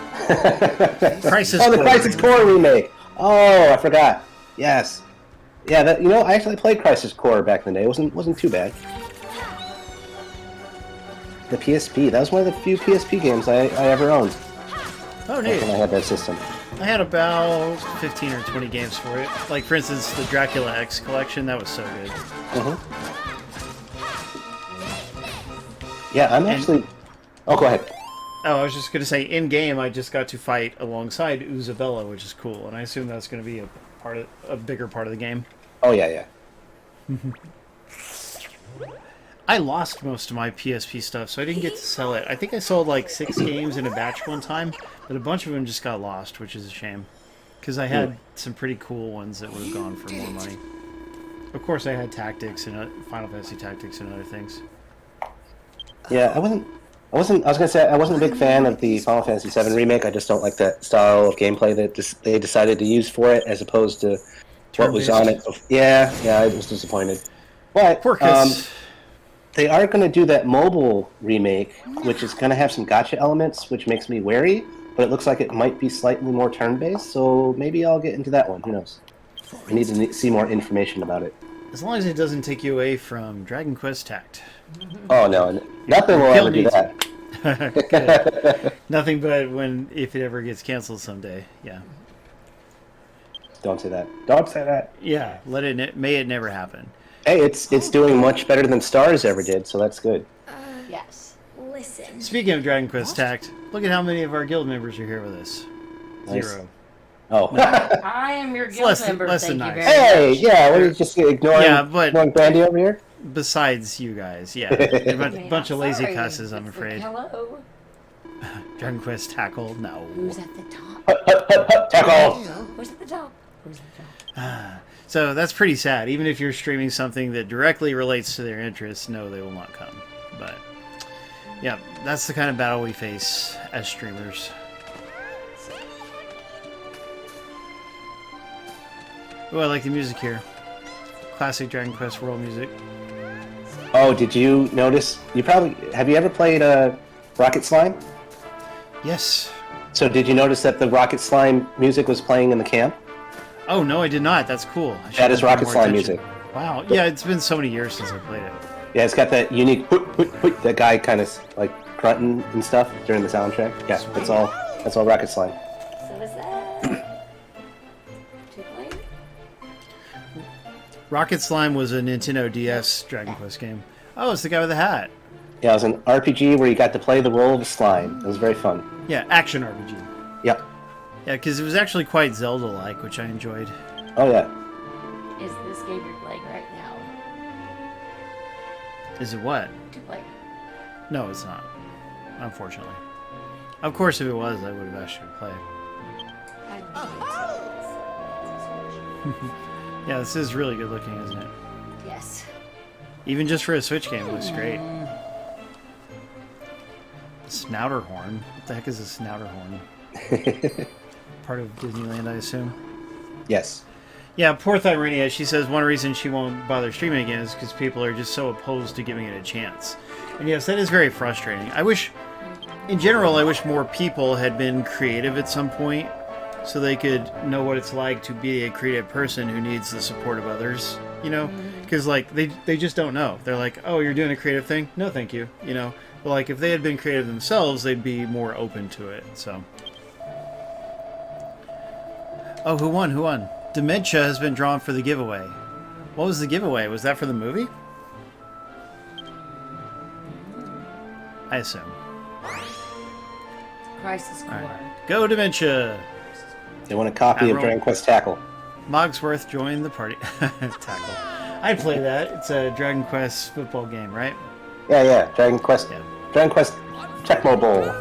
Crisis the Core. Crisis Core remake! Oh, I forgot. Yes. Yeah, I actually played Crisis Core back in the day. It wasn't too bad. The PSP. That was one of the few PSP games I ever owned. Oh, neat. When I had that system. I had about 15 or 20 games for it. Like, for instance, the Dracula X collection. That was so good. Yeah, I'm actually... Oh, go ahead. Oh, I was just going to say, in-game, I just got to fight alongside Isabella, which is cool. And I assume that's going to be a bigger part of the game. Oh, yeah. I lost most of my PSP stuff, so I didn't get to sell it. I think I sold like 6 games in a batch one time, but a bunch of them just got lost, which is a shame. Because I had some pretty cool ones that would have gone for more money. Of course, I had Tactics and Final Fantasy Tactics and other things. Yeah, I was gonna say I wasn't a big fan of the Final Fantasy VII remake. I just don't like that style of gameplay that they decided to use for it, as opposed to what was on it. Yeah, I was disappointed. But they are going to do that mobile remake, which is going to have some gacha elements, which makes me wary. But it looks like it might be slightly more turn-based, so maybe I'll get into that one. Who knows? I need to see more information about it. As long as it doesn't take you away from Dragon Quest Tact. Oh no, nothing will ever do that. Nothing but if it ever gets canceled someday. Yeah. Don't say that. Don't say that. Yeah, may it never happen. Hey, it's doing much better than Stars ever did, so that's good. Yes. Listen. Speaking of Dragon Quest Tact, look at how many of our guild members are here with us. Nice. 0. Oh. I am your guild member. less Thank than you nice. very Hey, yeah, what are you just ignoring Brandy over here? Besides you guys, yeah. A bunch of lazy Sorry. cusses, I'm afraid. Hello. Dragon Quest Tackle? No. Who's at the top? Tackle! Who's at the top? Who's at the top? So that's pretty sad. Even if you're streaming something that directly relates to their interests, no, they will not come. But, yeah, that's the kind of battle we face as streamers. Oh, I like the music here. Classic Dragon Quest world music. Oh, did you notice? Have you ever played Rocket Slime? Yes. So did you notice that the Rocket Slime music was playing in the camp? Oh, no, I did not. That's cool. That is Rocket Slime music. Wow. Yeah, it's been so many years since I played it. Yeah, it's got that unique that guy kind of like grunting and stuff during the soundtrack. Yeah, that's all Rocket Slime. So is that... Two player? Rocket Slime was a Nintendo DS Dragon Quest game. Oh, it's the guy with the hat. Yeah, it was an RPG where you got to play the role of a slime. It was very fun. Yeah, action RPG. Yep. Yeah, because it was actually quite Zelda-like, which I enjoyed. Oh, yeah. Is this game you're playing right now? Is it what? Two player. No, it's not. Unfortunately. Of course, if it was, I would have asked you to play. Yeah, this is really good looking, isn't it? Yes. Even just for a Switch game, it looks great. Snouter horn? What the heck is a snouter horn? part of Disneyland, I assume. Yes. Yeah, poor Thyrenia. She says one reason she won't bother streaming again is because people are just so opposed to giving it a chance. And yes, that is very frustrating. I wish, in general, I wish more people had been creative at some point so they could know what it's like to be a creative person who needs the support of others, you know? Because, like, they just don't know. They're like, oh, you're doing a creative thing? No, thank you, you know? But, like, if they had been creative themselves, they'd be more open to it, so... Oh, who won? Who won? Dementia has been drawn for the giveaway. What was the giveaway? Was that for the movie? I assume. Crisis Core. Alright. Go Dementia! They want a copy of Admiral. Dragon Quest Tackle. Mogsworth joined the party. Tackle. I'd play that. It's a Dragon Quest football game, right? Yeah. Dragon Quest. Yeah. Dragon Quest Tecmo Bowl.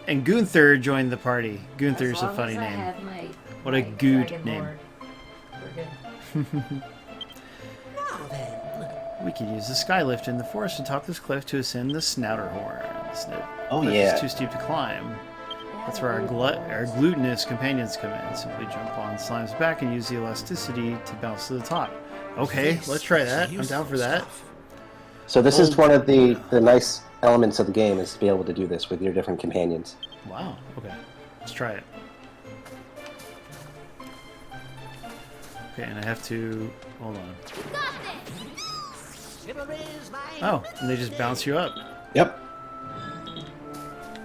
And Gunther joined the party. Gunther's As a long funny as I name. have my, What a my good dragon name. lord, we're good. Now then. We could use the skylift in the forest to top this cliff to ascend the Snouterhorn. The Oh, cliff yeah. is too steep to climb. That's where our glutinous companions come in. Simply jump on Slime's back and use the elasticity to bounce to the top. Okay, let's try that. I'm down for that. So this is one of the nice elements of the game, is to be able to do this with your different companions. Wow, okay. Let's try it. Okay, and I have to... Hold on. Oh, and they just bounce you up. Yep.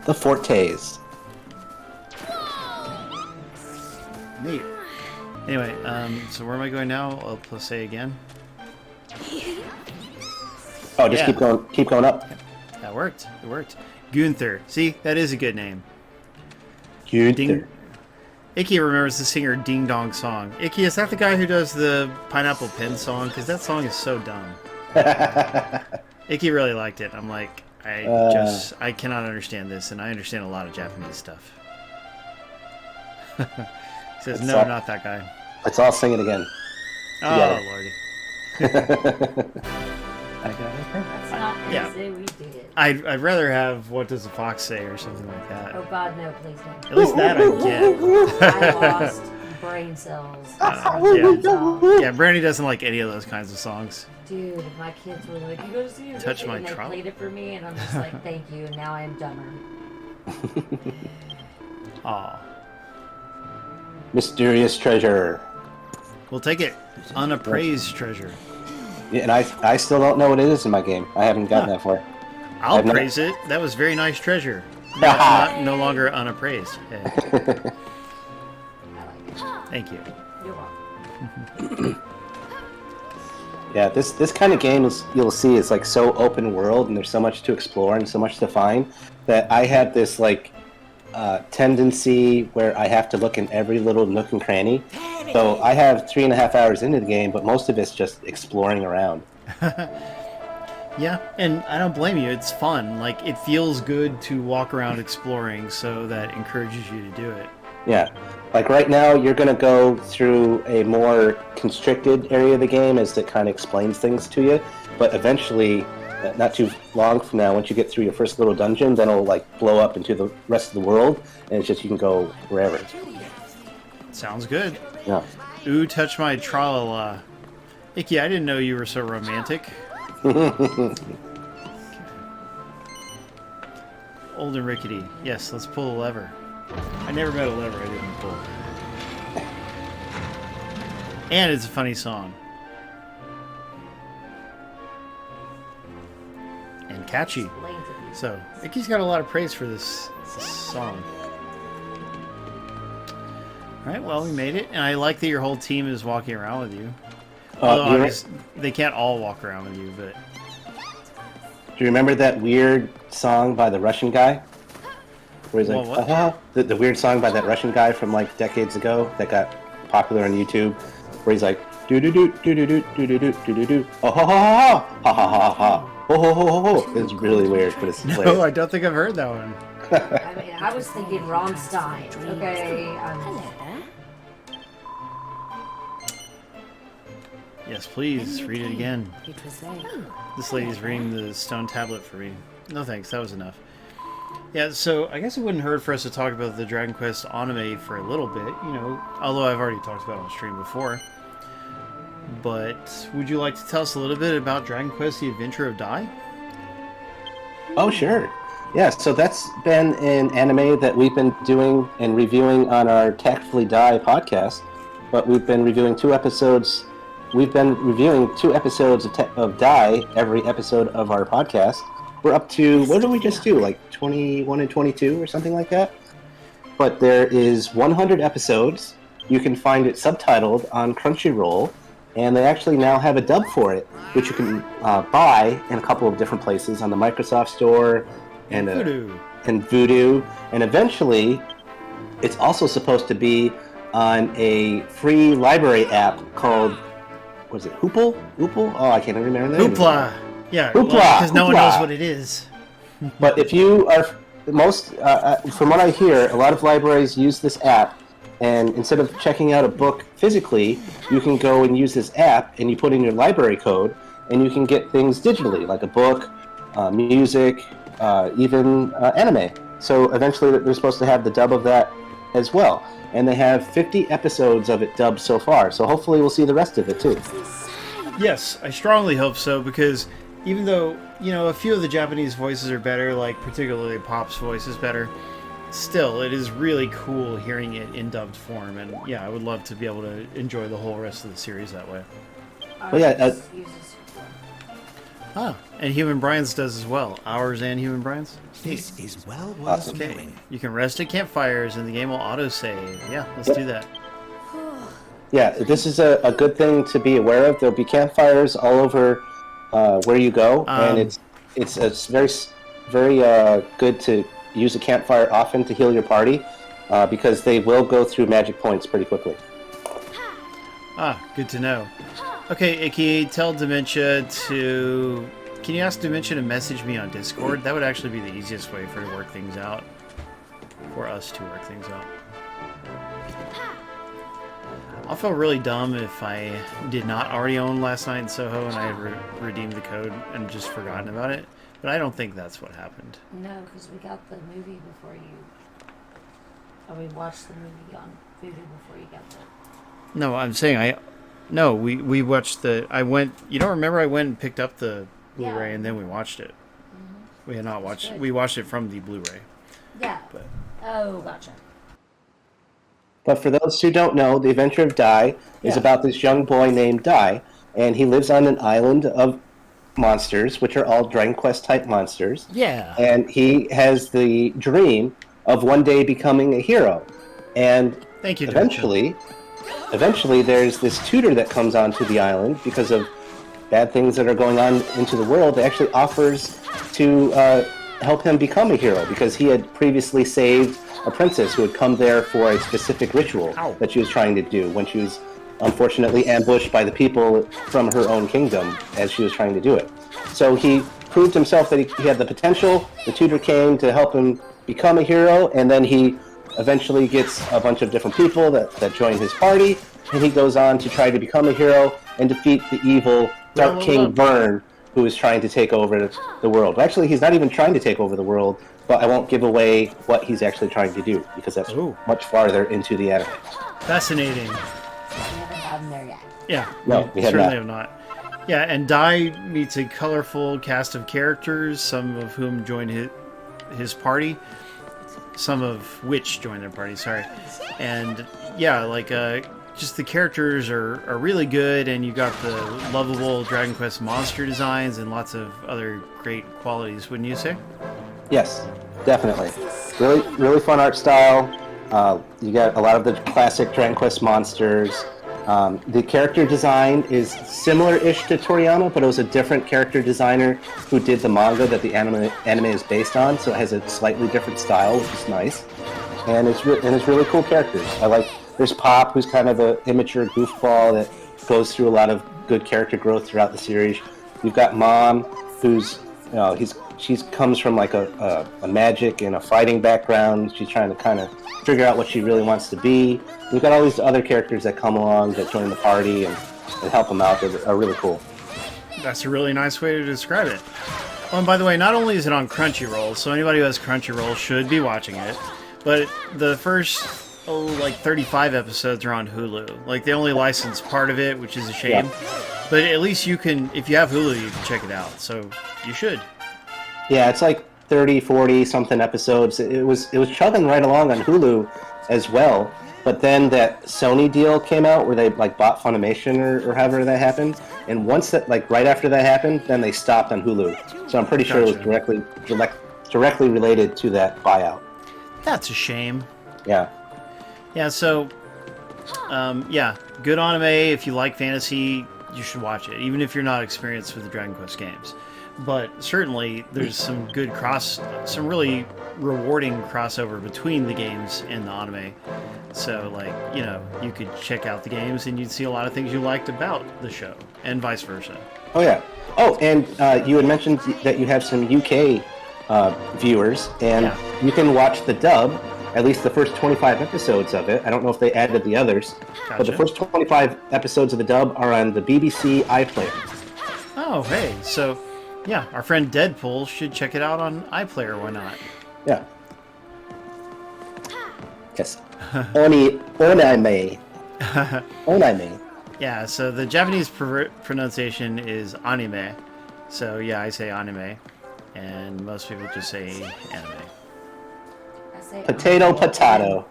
The Fortes. Neat. Anyway, so where am I going now? I'll play again. Oh, just Yeah. keep going up. That worked. It worked. Gunther. See, that is a good name. Gunther. Icky remembers the singer Ding Dong Song. Icky, is that the guy who does the Pineapple Pen song? Because that song is so dumb. Icky really liked it. I'm like, I cannot understand this, and I understand a lot of Japanese stuff. He says, no, not that guy. Let's all sing it again. Oh, lordy. That's not Yeah. easy, we did it. I'd rather have What Does the Fox Say or something like that. Oh god, no, please don't. At least that I get. I lost brain cells. Yeah, Brandy doesn't like any of those kinds of songs. Dude, my kids were like, you go to see Touch my and they trunk. played it for me, and I'm just like, thank you, and now I am dumber. Aw. Mysterious treasure. We'll take it. Unappraised treasure. Yeah, and I still don't know what it is in my game. I haven't gotten that far. I'll I've not- praise it. That was very nice treasure. No longer unappraised. Yeah. I like it. Thank you. You're welcome. Yeah, this kind of game is, you'll see, is like so open world, and there's so much to explore and so much to find that I have this like tendency where I have to look in every little nook and cranny. So I have 3.5 hours into the game, but most of it's just exploring around. Yeah, and I don't blame you. It's fun. Like, it feels good to walk around exploring, so that encourages you to do it. Yeah. Like right now, you're going to go through a more constricted area of the game as it kind of explains things to you. But eventually, not too long from now, once you get through your first little dungeon, then it'll like blow up into the rest of the world, and it's just you can go wherever. Sounds good. Yeah. Ooh, touch my tra-la-la. Icky, I didn't know you were so romantic. Old and rickety. Yes, let's pull the lever. I never met a lever I didn't pull. And it's a funny song. And catchy. So, Icky's got a lot of praise for this song. Alright, well, we made it. And I like that your whole team is walking around with you. Although they can't all walk around with you, but... Do you remember that weird song by the Russian guy? Where he's like, what? The weird song by that Russian guy from like decades ago that got popular on YouTube, where he's like, do do do do do do do do do do do do, oh ha ha ha ha ha ha ha, oh ho ho ho ho. It's really weird, but it's hilarious. No, I don't think I've heard that one. I mean, I was thinking Rammstein. Okay. Yes, please, read it again. This lady's reading the stone tablet for me. No thanks, that was enough. Yeah, so I guess it wouldn't hurt for us to talk about the Dragon Quest anime for a little bit, although I've already talked about it on stream before. But would you like to tell us a little bit about Dragon Quest The Adventure of Dai? Oh, sure. Yeah, so that's been an anime that we've been doing and reviewing on our Tactfully Die podcast. But we've been reviewing 2 episodes. We've been reviewing 2 episodes of Die every episode of our podcast. We're up to, what did we just do, like 21 and 22 or something like that? But there is 100 episodes. You can find it subtitled on Crunchyroll, and they actually now have a dub for it, which you can buy in a couple of different places, on the Microsoft Store and Voodoo. And eventually, it's also supposed to be on a free library app called, what is it, Hoople? Oh, I can't even remember the name. Hoopla! Yeah, Hoopla! Because no one Hoopla! knows what it is. But if you are, from what I hear, a lot of libraries use this app, and instead of checking out a book physically, you can go and use this app, and you put in your library code, and you can get things digitally, like a book, music, even anime. So eventually they're supposed to have the dub of that as well. And they have 50 episodes of it dubbed so far, so hopefully we'll see the rest of it too. Yes, I strongly hope so, because even though, a few of the Japanese voices are better, like particularly Pop's voice is better, still, it is really cool hearing it in dubbed form, and yeah, I would love to be able to enjoy the whole rest of the series that way. But yeah, And Human Brian's does as well. Ours and Human Brian's. This is well worth Awesome. Okay, knowing. you can rest at campfires, and the game will autosave. Yeah, let's do that. yeah, this is a good thing to be aware of. There'll be campfires all over where you go, and it's very good to use a campfire often to heal your party, because they will go through magic points pretty quickly. Good to know. Okay, Icky, tell Dementia to... Can you ask Dementia to message me on Discord? That would actually be the easiest way for to work things out. For us to work things out. I'll feel really dumb if I did not already own Last Night in Soho and I had redeemed the code and just forgotten about it. But I don't think that's what happened. No, because we got the movie before you. Or we watched the movie on Voodoo before you got there. No, I'm saying No, we watched the... You don't remember I went and picked up the Blu-ray and then we watched it. We had not watched... We watched it from the Blu-ray. Yeah. But... Oh, gotcha. But for those who don't know, The Adventure of Dai is about this young boy named Dai, and he lives on an island of monsters, which are all Dragon Quest type monsters. Yeah. And he has the dream of one day becoming a hero. And Thank you, eventually there's this tutor that comes onto the island because of bad things that are going on into the world that actually offers to help him become a hero, because he had previously saved a princess who had come there for a specific ritual that she was trying to do when she was unfortunately ambushed by the people from her own kingdom as she was trying to do it. So he proved himself that he had the potential. The tutor came to help him become a hero, and then he eventually gets a bunch of different people that join his party, and he goes on to try to become a hero and defeat the evil Dark King Vern, who is trying to take over the world. Actually, he's not even trying to take over the world, but I won't give away what he's actually trying to do, because that's much farther into the anime. Fascinating. We haven't gotten there yet. Yeah, No, we have certainly not. have not. Yeah, and Dai meets a colorful cast of characters, some of whom joined his party, some of which joined their party, sorry. And yeah, like just the characters are really good, and you got the lovable Dragon Quest monster designs and lots of other great qualities, wouldn't you say? Yes, definitely. Really, really fun art style. You got a lot of the classic Dragon Quest monsters. The character design is similar-ish to Toriyama, but it was a different character designer who did the manga that the anime is based on, so it has a slightly different style, which is nice. And it's really cool characters. There's Pop, who's kind of an immature goofball that goes through a lot of good character growth throughout the series. You've got Mom, who's she comes from like a magic and a fighting background. She's trying to kind of figure out what she really wants to be. You've got all these other characters that come along that join the party and help them out. That are really cool. That's a really nice way to describe it. Oh, and by the way, not only is it on Crunchyroll, so anybody who has Crunchyroll should be watching it, but the first, like 35 episodes are on Hulu. Like, they only license part of it, which is a shame. Yeah. But at least you can, if you have Hulu, you can check it out. So you should. Yeah, it's like 30, 40 something episodes. It was chugging right along on Hulu as well. But then that Sony deal came out where they like bought Funimation or however that happened. And once that, like right after that happened, then they stopped on Hulu. So I'm pretty sure it was directly related to that buyout. That's a shame. Yeah. Yeah, so, yeah, good anime. If you like fantasy, you should watch it, even if you're not experienced with the Dragon Quest games. But certainly, there's some good some really rewarding crossover between the games and the anime. So, like, you know, you could check out the games and you'd see a lot of things you liked about the show, and vice versa. Oh, yeah. Oh, and you had mentioned that you have some UK viewers, and you can watch the dub, at least the first 25 episodes of it. I don't know if they added the others, but the first 25 episodes of the dub are on the BBC iPlayer. Oh, hey, so, yeah, our friend Deadpool should check it out on iPlayer, why not? Yeah. Yes. Onime. Onime. Yeah, so the Japanese pronunciation is anime. So, yeah, I say anime. And most people just say anime. I say Potato.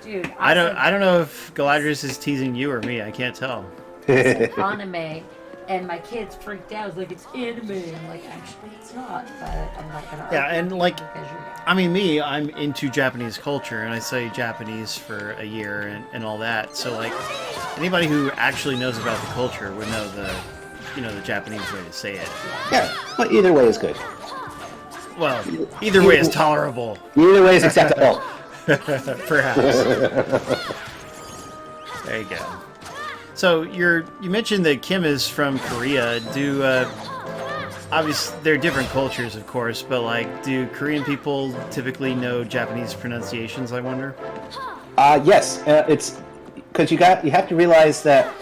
Dude, I don't know if Galadrius is teasing you or me. I can't tell. I say anime, and my kids freaked out. It's like, it's anime. I'm like, actually, it's not. But I'm not gonna. Yeah, and like, because you're- I mean, I'm into Japanese culture, and I studied Japanese for a year and all that. So, like, anybody who actually knows about the culture would know the Japanese way to say it. Yeah, but either way is good. Well, either way is tolerable. Either way is acceptable. Perhaps. There you go. So you mentioned that Kim is from Korea. Obviously they're different cultures, of course, but like, do Korean people typically know Japanese pronunciations, I wonder? Yes, it's because you have to realize that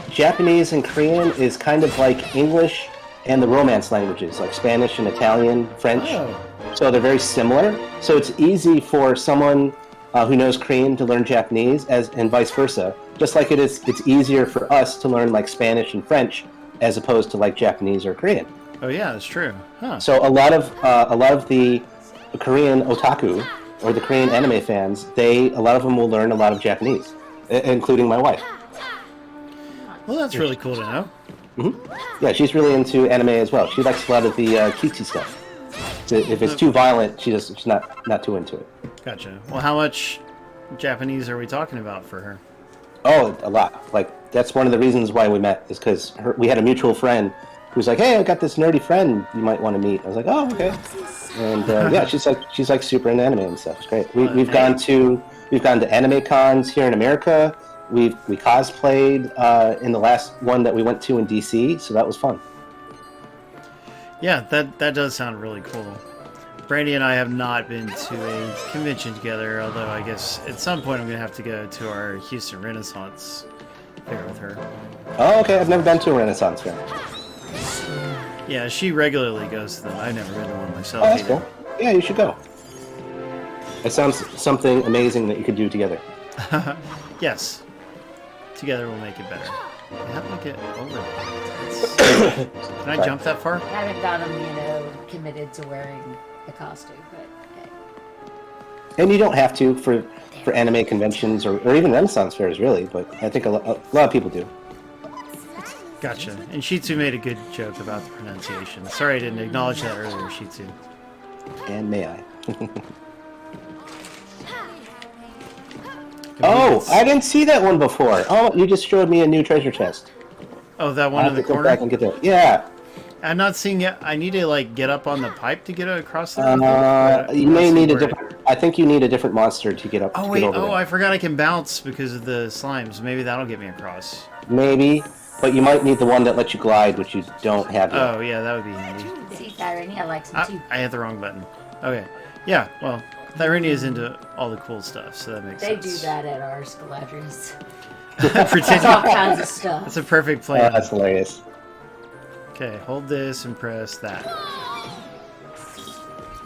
Japanese and Korean is kind of like English and the Romance languages, like Spanish and Italian, French. Oh. So they're very similar. So it's easy for someone who knows Korean to learn Japanese, and vice versa. Just like it's easier for us to learn like Spanish and French as opposed to like Japanese or Korean. Oh yeah, that's true. Huh. So a lot of the Korean otaku or the Korean anime fans, a lot of them will learn a lot of Japanese, including my wife. Well, that's really cool to know. Mm-hmm. Yeah, she's really into anime as well. She likes a lot of the cutesy stuff. So if it's too violent, she's not too into it. Gotcha. Well, how much Japanese are we talking about for her? Oh, a lot. Like, that's one of the reasons why we met, is because we had a mutual friend who was like, "Hey, I got this nerdy friend you might want to meet." I was like, "Oh, okay." And yeah, she's like super into anime and stuff. It's great. We've gone to anime cons here in America. We cosplayed in the last one that we went to in DC, so that was fun. Yeah, that does sound really cool. Brandy and I have not been to a convention together, although I guess at some point I'm going to have to go to our Houston Renaissance fair with her. Oh, okay. I've never been to a Renaissance fair. Yeah, she regularly goes to them. I've never been to one myself Oh, that's either. cool. Yeah, you should go. It sounds something amazing that you could do together. Yes. Together we'll make it better. How do I get over there? Can I jump that far? I haven't got them, committed to wearing a costume, but hey. And you don't have to for anime conventions or even Renaissance fairs, really, but I think a lot of people do. Gotcha. And Shitsu made a good joke about the pronunciation. Sorry I didn't acknowledge that earlier, Shitsu. And may I? Oh, I didn't see that one before. Oh, you just showed me a new treasure chest. Oh, that one I'll in the have to go corner? back and get that. Yeah. I'm not seeing it. I need to, like, get up on the pipe to get across the You may need a different... I think you need a different monster to get up. Oh, to wait. get over Oh, there. I forgot I can bounce because of the slimes. Maybe that'll get me across. Maybe, but you might need the one that lets you glide, which you don't have yet. Oh, yeah, that would be handy. See, Tyrania likes them too. I hit the wrong button. Okay. Yeah, well, Thyrenia is into all the cool stuff, so that makes They sense. do that at our Scaladrius. Pretend All kinds of stuff. That's a perfect plan. That's hilarious. Okay, hold this and press that.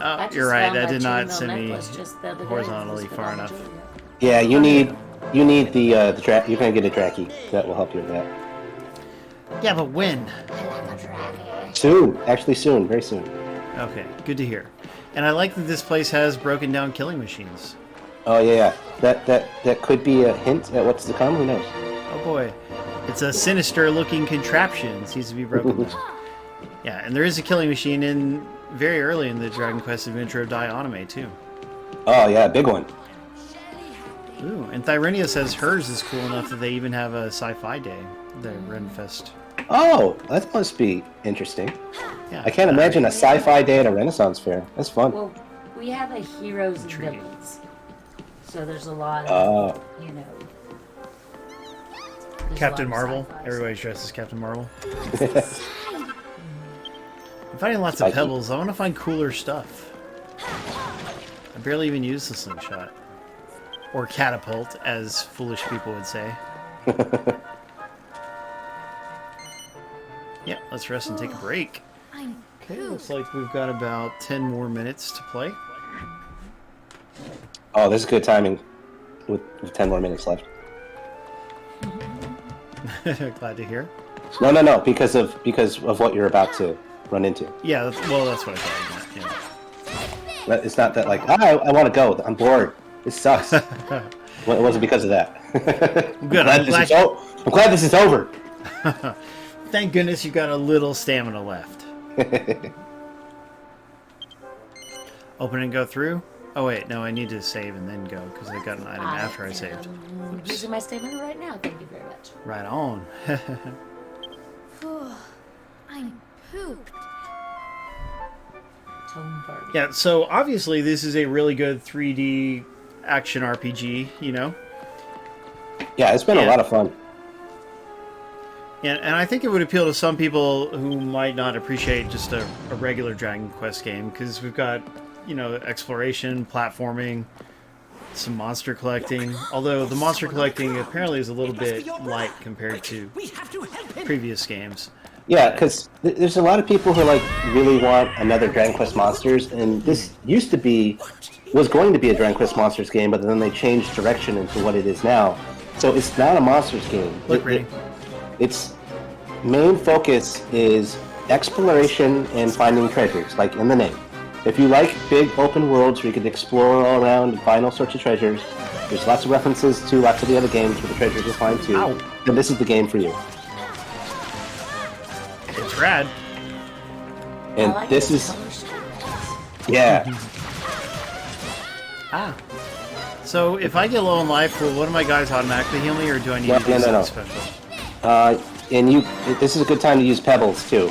I just you're right. found That my did not chainmail send me necklace just the other day. horizontally It was far good on enough. Julia. Yeah, you need the you're gonna get a Draki. That will help you with that. Yeah, but when? Soon, actually soon, very soon. Okay, good to hear. And I like that this place has broken down killing machines. Oh yeah. That could be a hint at what's to come. Who knows? Oh boy. It's a sinister looking contraption. It seems to be broken down. Yeah, and there is a killing machine in very early in the Dragon Quest Adventure of Dioname too. Oh yeah, big one. Ooh, and Thyrenia says hers is cool enough that they even have a sci-fi day, the Renfest. Oh, that must be interesting. Yeah, I can't imagine a sci-fi day at a Renaissance fair. That's fun. Well, we have a heroes and Intriguing. villains. So there's a lot Oh. of, you know. there's a Captain lot of Marvel. sci-fi Everybody's dressed as Captain Marvel. I'm finding lots of Spiky. pebbles. I want to find cooler stuff. I barely even use the slingshot. Or catapult, as foolish people would say. Yeah, let's rest and take a break. I'm Okay, looks like we've got about 10 more minutes to play. Oh, this is good timing. With 10 more minutes left. Glad to hear. No, because of what you're about to run into. Yeah, that's what I thought. Yeah. It's not that like I want to go. I'm bored. This sucks. Well, it wasn't because of that. Good. I'm glad this is over. Thank goodness you got a little stamina left. Open and go through? Oh wait, no, I need to save and then go because I got an item after I saved. I'm using my statement right now. Thank you very much. Right on. I'm pooped. Tone party. Yeah, so obviously this is a really good 3D action RPG, you know? Yeah, it's been a lot of fun. And I think it would appeal to some people who might not appreciate just a regular Dragon Quest game, because we've got, you know, exploration, platforming, some monster collecting. Although the monster collecting apparently is a little bit light compared to previous games. Yeah, because there's a lot of people who like really want another Dragon Quest Monsters, and this was going to be a Dragon Quest Monsters game, but then they changed direction into what it is now. So it's not a Monsters game. Look, Brady. Its main focus is exploration and finding treasures, like in the name. If you like big open worlds where you can explore all around and find all sorts of treasures, there's lots of references to lots of the other games where the treasures are find too, then this is the game for you. It's rad. And I like this those is... color schemes. Yeah. Ah. So if I get low on life, will one of my guys automatically heal me, or do I need to do something special? And this is a good time to use pebbles too.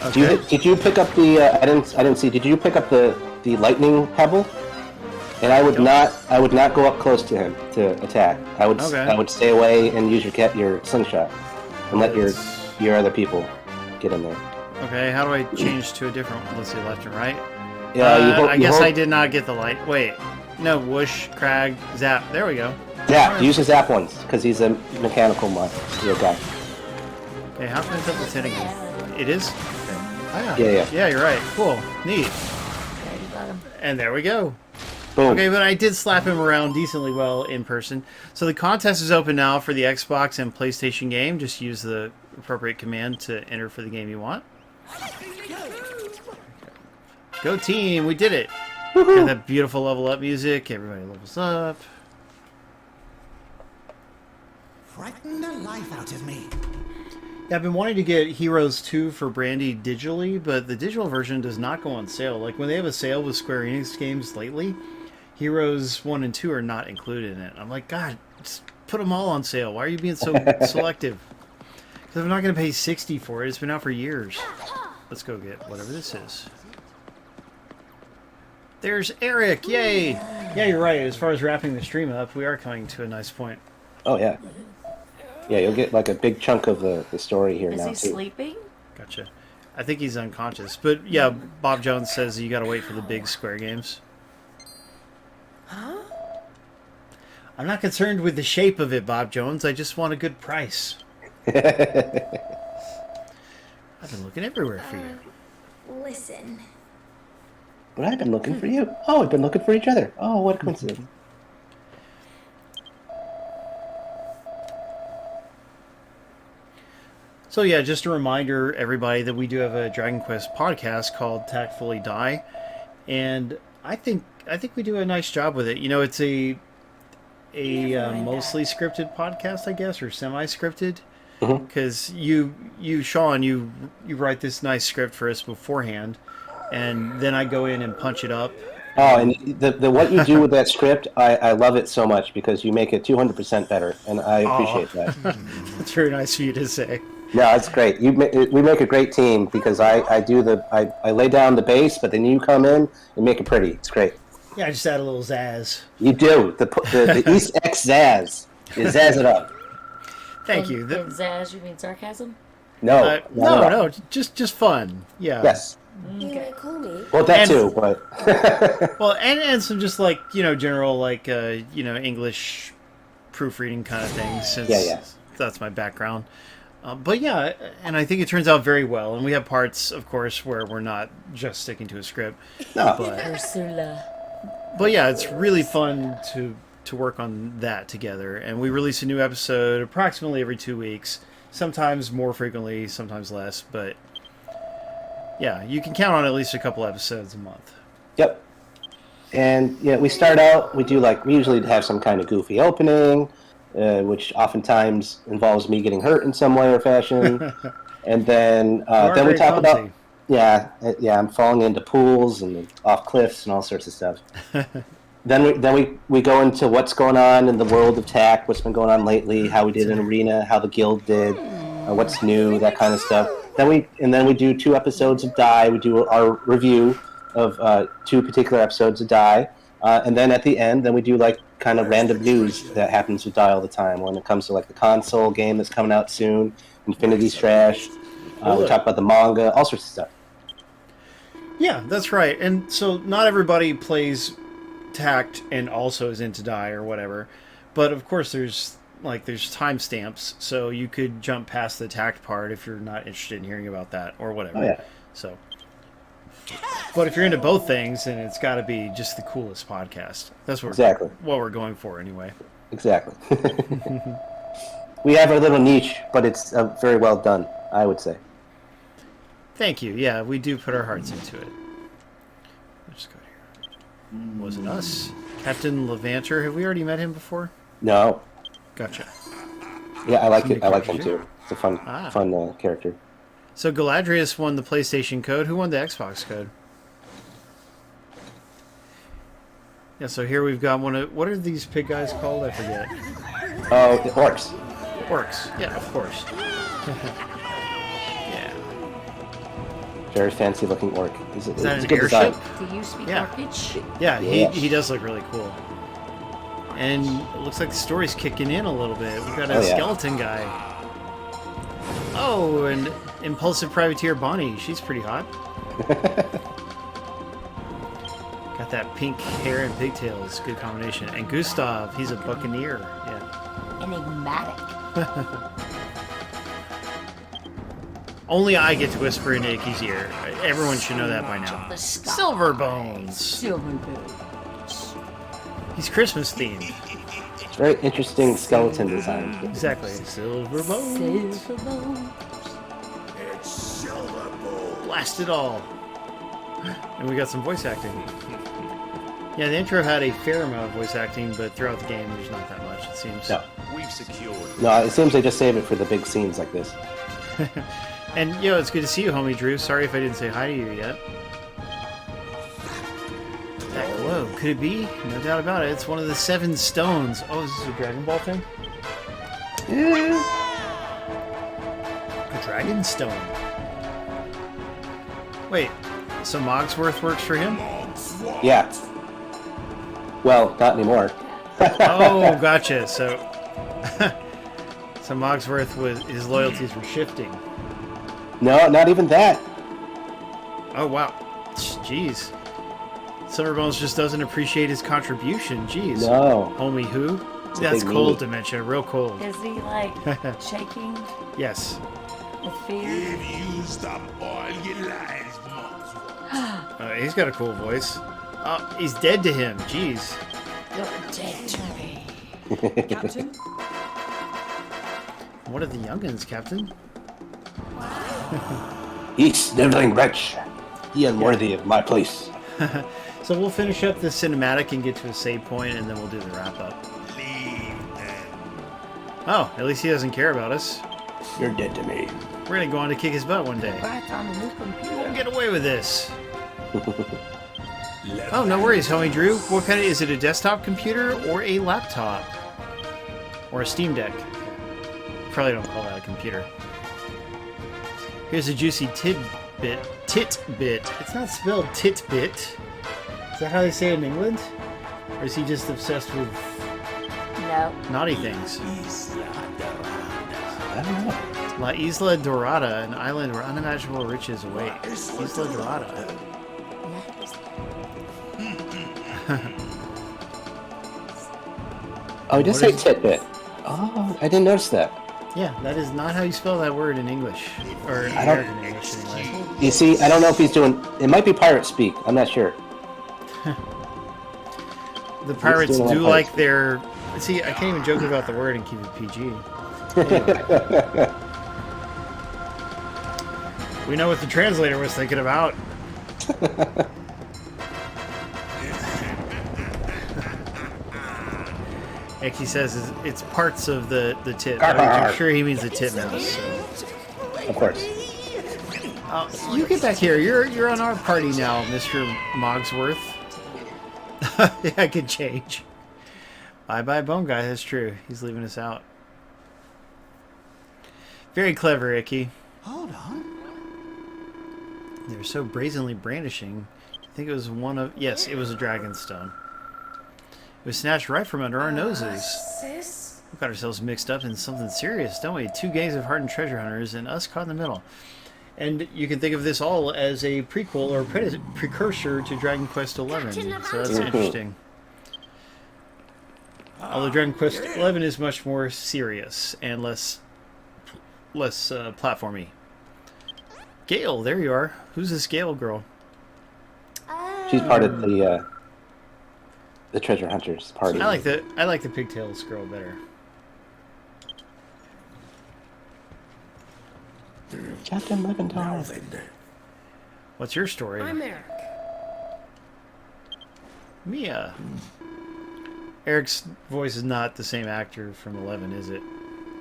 Okay. Did you pick up the? I didn't see. Did you pick up the lightning pebble? And I would not go up close to him to attack. I would stay away and use your slingshot, and let your other people get in there. Okay, how do I change to a different one? Let's see, left and right. Yeah, I guess I did not get the light. Wait, no, whoosh, crag, zap. There we go. Zap. Use the zap ones because he's a mechanical guy. Okay, how can I tell the 10 again? It is? Okay. Ah, Yeah. Yeah, you're right. Cool. Neat. Okay, you got 'em. And there we go. Boom. Okay, but I did slap him around decently well in person. So the contest is open now for the Xbox and PlayStation game. Just use the appropriate command to enter for the game you want. Go team, we did it. Got that beautiful level up music. Everybody levels up. Frighten the life out of me. Yeah, I've been wanting to get Heroes 2 for Brandy digitally, but the digital version does not go on sale. Like when they have a sale with Square Enix games lately, Heroes 1 and 2 are not included in it. I'm like, God, just put them all on sale. Why are you being so selective? Because I'm not going to pay $60 for it. It's been out for years. Let's go get whatever this is. There's Eric! Yay! Yeah, you're right. As far as wrapping the stream up, we are coming to a nice point. Oh yeah. Yeah, you'll get like a big chunk of the story here now Is he too. sleeping? Gotcha. I think he's unconscious. But yeah, Bob Jones says you gotta wait for the big Square games. Huh? I'm not concerned with the shape of it, Bob Jones. I just want a good price. I've been looking everywhere for you. Listen. But I've been looking for you. Oh, we've been looking for each other. Oh, what a coincidence. So yeah, just a reminder, everybody, that we do have a Dragon Quest podcast called Tactfully Die, and I think we do a nice job with it. You know, it's a mostly scripted podcast, I guess, or semi-scripted, because you Sean, you write this nice script for us beforehand, and then I go in and punch it up. Oh, and the what you do with that script, I love it so much because you make it 200% better, and I appreciate that. That's very nice of you to say. No, it's great. We make a great team because I lay down the base, but then you come in and make it pretty. It's great. Yeah, I just add a little zazz. You do the EastX zazz. You zazz it up. Thank you. In zazz, you mean sarcasm? No, no, just fun. Yeah. Yes. You might call me. Well, that And- too, but Well, and some just like, you know, general like English proofreading kind of things, since Yeah. that's my background. But yeah, and I think it turns out very well. And we have parts, of course, where we're not just sticking to a script. no. Ursula. But yeah, it's really fun to work on that together. And we release a new episode approximately every 2 weeks, sometimes more frequently, sometimes less. But yeah, you can count on at least a couple episodes a month. Yep. And yeah, we start out. We usually have some kind of goofy opening, which oftentimes involves me getting hurt in some way or fashion. And then You are we very talk about clumsy. yeah, I'm falling into pools and off cliffs and all sorts of stuff. Then we go into what's going on in the world of TAC, what's been going on lately, how we did in Arena, how the guild did, what's new, that kind of stuff. Then we do 2 episodes of Die. We do our review of 2 particular episodes of Die, and then at the end, then we do like kind of random news that happens with Die all the time. When it comes to like the console game that's coming out soon, Infinity's trash. We talk about the manga, all sorts of stuff. Yeah, that's right. And so not everybody plays Tact and also is into Die or whatever. But of course there's timestamps, so you could jump past the Tact part if you're not interested in hearing about that or whatever. Oh, yeah. So but if you're into both things, then it's got to be just the coolest podcast. That's what what we're going for anyway. Exactly. We have our little niche, but it's very well done, I would say. Thank you. Yeah, we do put our hearts into it. Let's go here. Was it us? Captain Levanter. Have we already met him before? No. Gotcha. Yeah, I like it. I like character him too. It's a fun character. So Galadrius won the PlayStation code. Who won the Xbox code? Yeah, so here we've got one of... What are these pig guys called? I forget. Oh, the orcs. Orcs. Yeah, of course. Yeah. Very fancy looking orc. Is that it's an a good airship? design. Do you speak Yeah. Orcish? Yeah, Yeah. he does look really cool. And it looks like the story's kicking in a little bit. We've got a Oh, yeah. skeleton guy. Oh, and Impulsive Privateer Bonnie. She's pretty hot. Got that pink hair and pigtails. Good combination. And Gustav, he's a buccaneer. Yeah. Enigmatic. Only I get to whisper in Icky's ear. Everyone should know that by now. The sky. Silver Bones. Silver bones. He's Christmas themed. It's very interesting skeleton design. Exactly. Silver Bones. Silver bones. It's Silver Bull. Blast it all. And we got some voice acting. Yeah, the intro had a fair amount of voice acting, but throughout the game, there's not that much, it seems. No. We've secured. No, it seems they just save it for the big scenes like this. And, it's good to see you, homie Drew. Sorry if I didn't say hi to you yet. That glow, could it be? No doubt about it. It's one of the 7 stones. Oh, is this a Dragon Ball thing? Yeah. A Dragon Stone. Wait, so Mogsworth works for him? Yeah. Well, not anymore. Oh, gotcha. So Mogsworth his loyalties were shifting. No, not even that. Oh, wow. Jeez. Silverbones just doesn't appreciate his contribution. Jeez. No. Homie who? a That's big cold meanie. dementia. Real cold. Is he like shaking? Yes. With fear. You've used up all your lives, Mox. He's got a cool voice. Oh, he's dead to him. Jeez. You're dead to me. Captain? What are the youngins, Captain? He's sniveling wretch. He unworthy of my place. So we'll finish up the cinematic and get to a save point, and then we'll do the wrap-up. Leave them. Oh, at least he doesn't care about us. You're dead to me. We're gonna go on to kick his butt one day. Right on the new computer. We'll get away with this. Oh, no worries, homie Drew. What kind of... Is it a desktop computer or a laptop? Or a Steam Deck? Probably don't call that a computer. Here's a juicy tidbit. Titbit. It's not spelled titbit. Is that how they say it in England? Or is he just obsessed with No. naughty things? I don't know. La Isla Dorada, an island where unimaginable riches await. Isla Dorada. Oh, he does What say is- tidbit. Oh, I didn't notice that. Yeah, that is not how you spell that word in English. Or in I don't- American English, anyway. You see, I don't know if he's doing... It might be pirate speak. I'm not sure. The pirates doing a lot do of like pirates. their... See, I can't even joke about the word and keep it PG. Anyway. We know what the translator was thinking about. Like he says, it's parts of the tit. But I'm sure he means the tit nose. So. Of course. You get back here. You're on our party now, Mr. Mogsworth. Yeah, I could change. Bye-bye, Bone Guy. That's true. He's leaving us out. Very clever, Icky. Hold on. They were so brazenly brandishing. I think it was one of... Yes, it was a Dragonstone. It was snatched right from under our noses. Sis? We got ourselves mixed up in something serious, don't we? 2 gangs of hardened treasure hunters and us caught in the middle. And you can think of this all as a prequel or precursor to Dragon Quest XI. So that's interesting. Although Dragon Quest XI is much more serious and less platformy. Gale, there you are. Who's this Gale girl? She's part of the treasure hunters party. I like the pigtails girl better. Captain Leventhal. What's your story? I'm Eric. Mia. Eric's voice is not the same actor from 11, is it?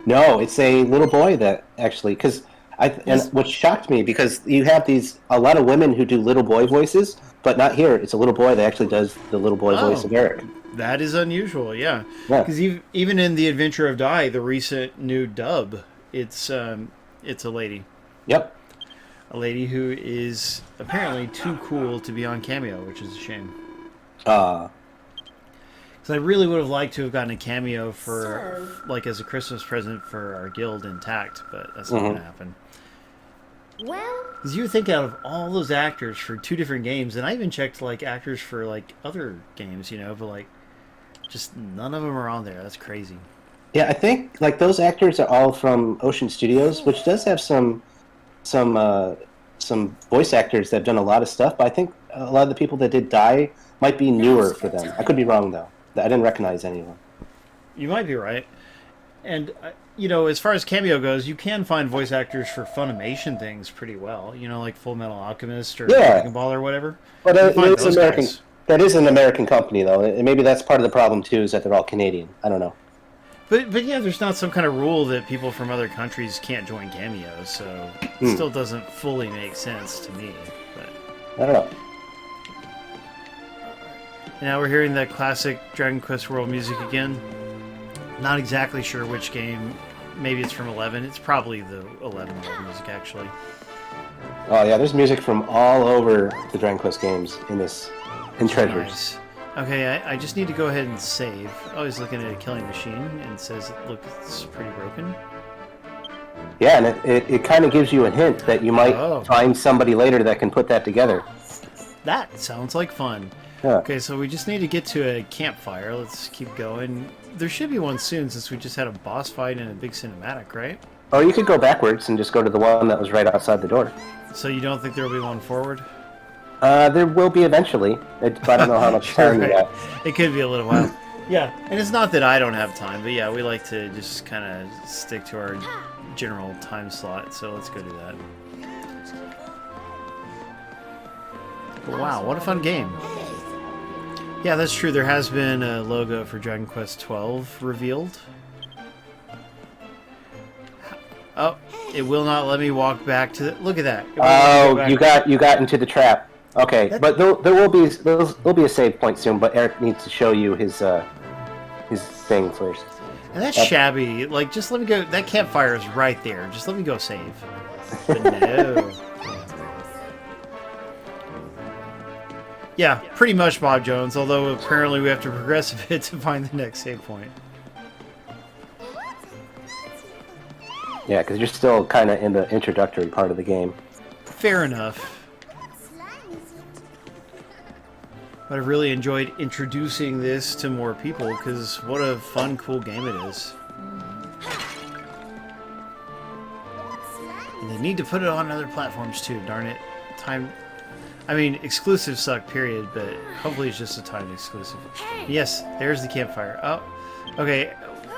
No, it's a little boy that actually, because and what shocked me, because you have a lot of women who do little boy voices, but not here. It's a little boy that actually does the little boy voice of Eric. That is unusual, yeah. Yeah. Because even in The Adventure of Dai, the recent new dub, it's a lady. Yep. A lady who is apparently too cool to be on Cameo, which is a shame. Because I really would have liked to have gotten a cameo for, like, as a Christmas present for our guild intact, but that's not going to happen. Well, Because you would think out of all those actors for 2 different games, and I even checked, like, actors for, like, other games, but, like, just none of them are on there. That's crazy. Yeah, I think like those actors are all from Ocean Studios, which does have some voice actors that have done a lot of stuff. But I think a lot of the people that did Die might be newer for them. I could be wrong though. I didn't recognize anyone. You might be right. And, as far as Cameo goes, you can find voice actors for Funimation things pretty well. Like Full Metal Alchemist or Dragon Ball or whatever. But You find it's those American. guys. That is an American company though, and maybe that's part of the problem too. Is that they're all Canadian? I don't know. But yeah, there's not some kind of rule that people from other countries can't join Cameo, so it still doesn't fully make sense to me. But I don't know. now we're hearing that classic Dragon Quest World music again. Not exactly sure which game. Maybe it's from 11. It's probably the 11 world music, actually. Oh yeah, there's music from all over the Dragon Quest games in Treasures. Nice. Okay, I just need to go ahead and save. Oh, he's looking at a killing machine and says it looks pretty broken. Yeah, and it kind of gives you a hint that you might Oh. find somebody later that can put that together. That sounds like fun. Yeah. Okay, so we just need to get to a campfire. Let's keep going. There should be one soon since we just had a boss fight and a big cinematic, right? Or you could go backwards and just go to the one that was right outside the door. So you don't think there will be one forward? There will be eventually. But I don't know how much Sure, time you right. got. It could be a little while. Yeah, and it's not that I don't have time, but yeah, we like to just kind of stick to our general time slot, so let's go do that. But wow, what a fun game. Yeah, that's true. There has been a logo for Dragon Quest XII revealed. Oh, it will not let me walk back to the... Look at that. It won't let me go back. you got into the trap. Okay, but there will be a save point soon. But Eric needs to show you his thing first. And that's shabby. Like, just let me go. That campfire is right there. Just let me go save. But no. Yeah, pretty much Bob Jones, although apparently we have to progress a bit to find the next save point. Yeah, because you're still kind of in the introductory part of the game. Fair enough. But I've really enjoyed introducing this to more people, because what a fun, cool game it is. And they need to put it on other platforms too, darn it. I mean, exclusives suck, period, but hopefully it's just a timed exclusive. Yes, there's the campfire. Oh, okay.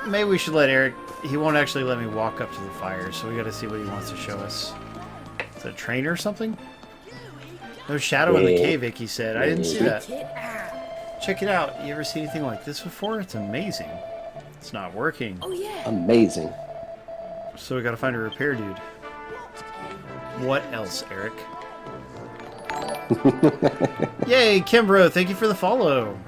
Maybe we should let Eric... He won't actually let me walk up to the fire, so we gotta see what he wants to show us. Is that a train or something? No shadow in the cave, Vicky said. I didn't see that. Check it out. You ever see anything like this before? It's amazing. It's not working. Oh yeah. Amazing. So we gotta find a repair dude. What else, Eric? Yay, Kimbro, thank you for the follow.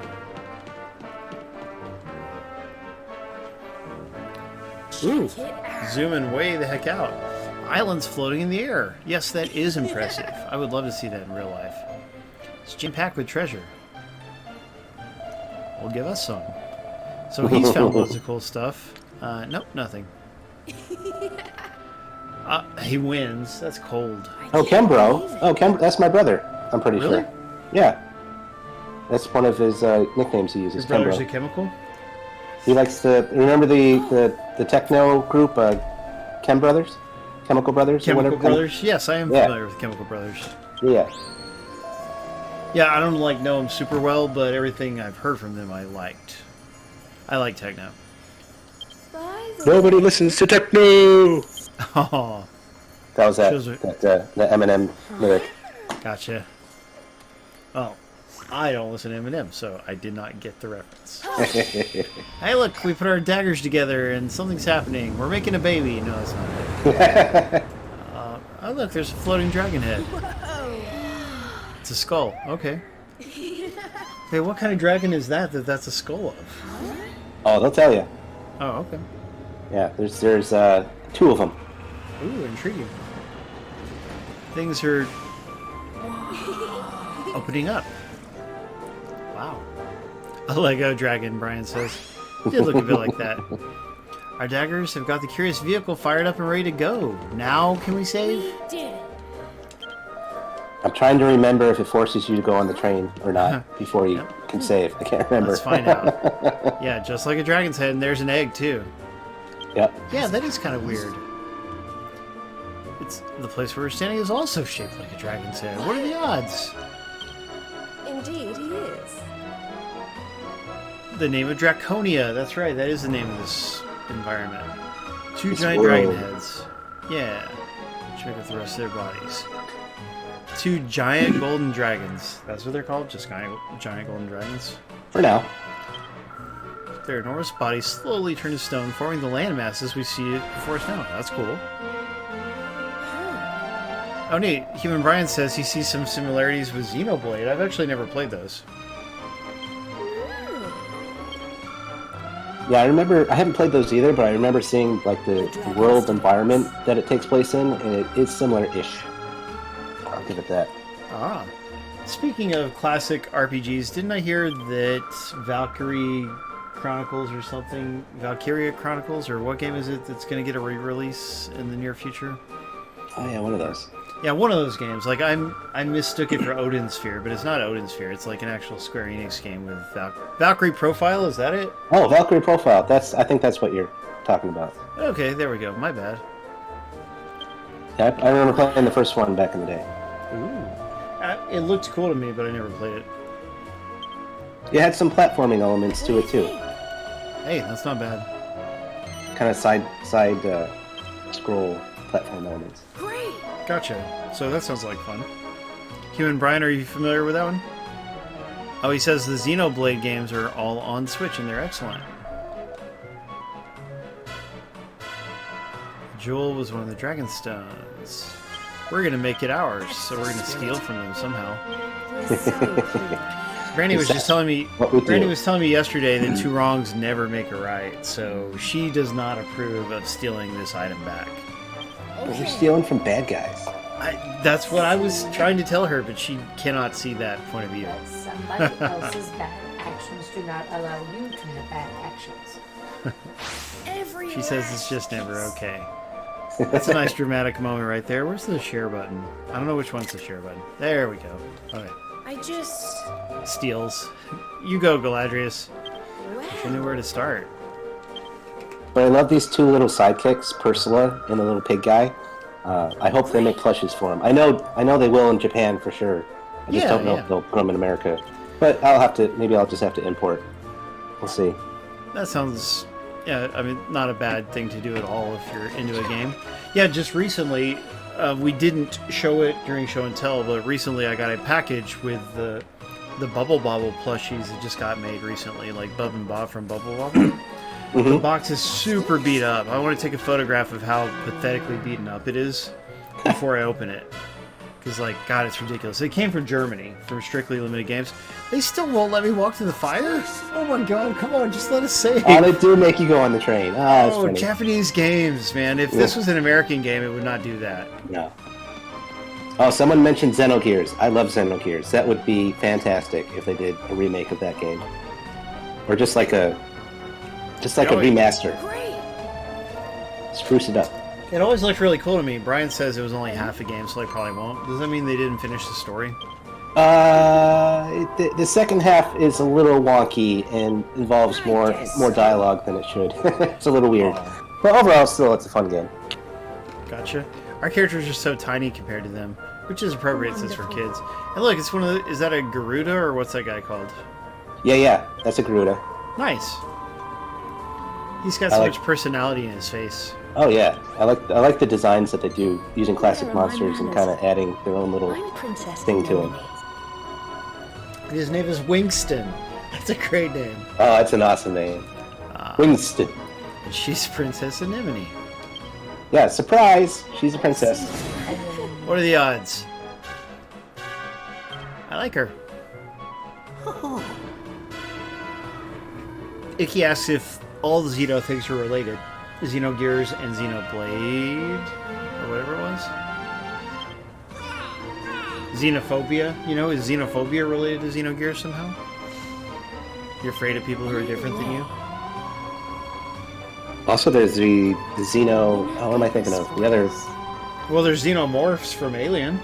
Ooh, zooming way the heck out. Islands floating in the air. Yes, that is impressive. I would love to see that in real life. It's jam-packed with treasure. Well, give us some. So he's found loads of cool stuff. Nope, nothing. He wins. That's cold. Oh, Kembro. Oh, that's my brother. I'm pretty Really? sure. Yeah. That's one of his nicknames he uses. Your brother's Kembro. a chemical? He likes to remember the techno group, Chem Brothers, Chemical Brothers. Chemical or whatever. Brothers? Yes, I am familiar with Chemical Brothers. Yeah. Yeah, I don't know them super well, but everything I've heard from them I liked. I like techno. Nobody listens to techno. Oh, That was Shows the Eminem lyric. gotcha. Oh, I don't listen to Eminem, so I did not get the reference. Hey, look, we put our daggers together and something's happening. We're making a baby. No, that's not it. Oh, look, there's a floating dragon head. It's a skull. Okay. Hey, what kind of dragon is that's a skull of? Oh, they'll tell you. Oh, okay. Yeah, there's two of them. Ooh, intriguing. Things are opening up. Wow. A Lego dragon, Brian says. Did look a bit like that. Our daggers have got the curious vehicle fired up and ready to go. Now can we save? I'm trying to remember if it forces you to go on the train or not before you can save. I can't remember. Let's find out. Yeah, just like a dragon's head, and there's an egg too. Yep. Yeah, that is kind of weird. It's the place where we're standing is also shaped like a dragon's head. What are the odds? Indeed, he is. The name of Draconia. That's right. That is the name of this environment. Two This giant world. dragon heads. Yeah. Which make up the rest of their bodies. Two giant golden dragons. That's what they're called? Just giant golden dragons? For now. Their enormous bodies slowly turn to stone, forming the land masses we see before us now. That's cool. Oh, neat. Human Brian says he sees some similarities with Xenoblade. I've actually never played those. Yeah, I haven't played those either, but I remember seeing like the world environment that it takes place in, and it is similar-ish. I'll give it that. Ah. Speaking of classic RPGs, didn't I hear that Valkyrie Chronicles or something, Valkyria Chronicles, or what game is it that's going to get a re-release in the near future? Oh yeah, one of those. Yeah, one of those games. Like I mistook it for Odin Sphere, but it's not Odin Sphere. It's like an actual Square Enix game with Valkyrie Profile. Is that it? Oh, Valkyrie Profile. I think that's what you're talking about. Okay, there we go. My bad. I remember playing the first one back in the day. Ooh. It looked cool to me, but I never played it. It had some platforming elements to it too. Hey, that's not bad. Kind of side scroll platform elements. Great. Gotcha. So that sounds like fun. Human Brian, are you familiar with that one? Oh, he says the Xenoblade games are all on Switch and they're excellent. Jewel was one of the Dragonstones. We're gonna make it ours, so we're gonna steal from them somehow. Brandy was just telling me. Brandy was telling me yesterday that two wrongs never make a right, so she does not approve of stealing this item back. But you're stealing from bad guys. That's what I was trying to tell her, but she cannot see that point of view. But somebody else's bad actions do not allow you to have bad actions. She says it's just never okay. That's a nice dramatic moment right there. Where's the share button? I don't know which one's the share button. There we go. Okay. I just... Steals. You go, Galadrius. Wow. I knew where to start. But I love these two little sidekicks, Persula and the little pig guy. I hope they make plushes for them. I know they will in Japan for sure. I just don't know if they'll put them in America. But maybe I'll just have to import. We'll see. That sounds, yeah, I mean, not a bad thing to do at all if you're into a game. Yeah, just recently, we didn't show it during show and tell, but recently I got a package with the Bubble Bobble plushies that just got made recently, like Bub and Bob from Bubble Bobble. The box is super beat up. I want to take a photograph of how pathetically beaten up it is before I open it. Because, like, God, it's ridiculous. It came from Germany, from Strictly Limited Games. They still won't let me walk to the fire? Oh my God, come on, just let us save. Oh, they do make you go on the train. That's funny. Japanese games, man. If this was an American game, it would not do that. No. Oh, someone mentioned Xenogears. I love Xenogears. That would be fantastic if they did a remake of that game. Or just like a remaster. Great. Spruce it up. It always looked really cool to me. Brian says it was only half a game, so they probably won't. Does that mean they didn't finish the story? The second half is a little wonky and involves more dialogue than it should. It's a little weird. But overall, still, it's a fun game. Gotcha. Our characters are so tiny compared to them, which is appropriate since we're kids. And look, it's one of the... Is that a Garuda, or what's that guy called? Yeah, that's a Garuda. Nice. He's got so much personality in his face. Oh yeah, I like the designs that they do using classic monsters and kind of adding their own little thing to them. His name is Wingston. That's a great name. Oh, that's an awesome name. Wingston. She's Princess Anemone. Yeah, surprise! She's a princess. What are the odds? I like her. Icky asks if all the Xeno things are related. Xenogears and Xenoblade, or whatever it was. Xenophobia, is xenophobia related to Xenogears somehow? You're afraid of people who are different than you? Also, there's the Xeno... Oh, what am I thinking of? The other... Well, there's Xenomorphs from Alien.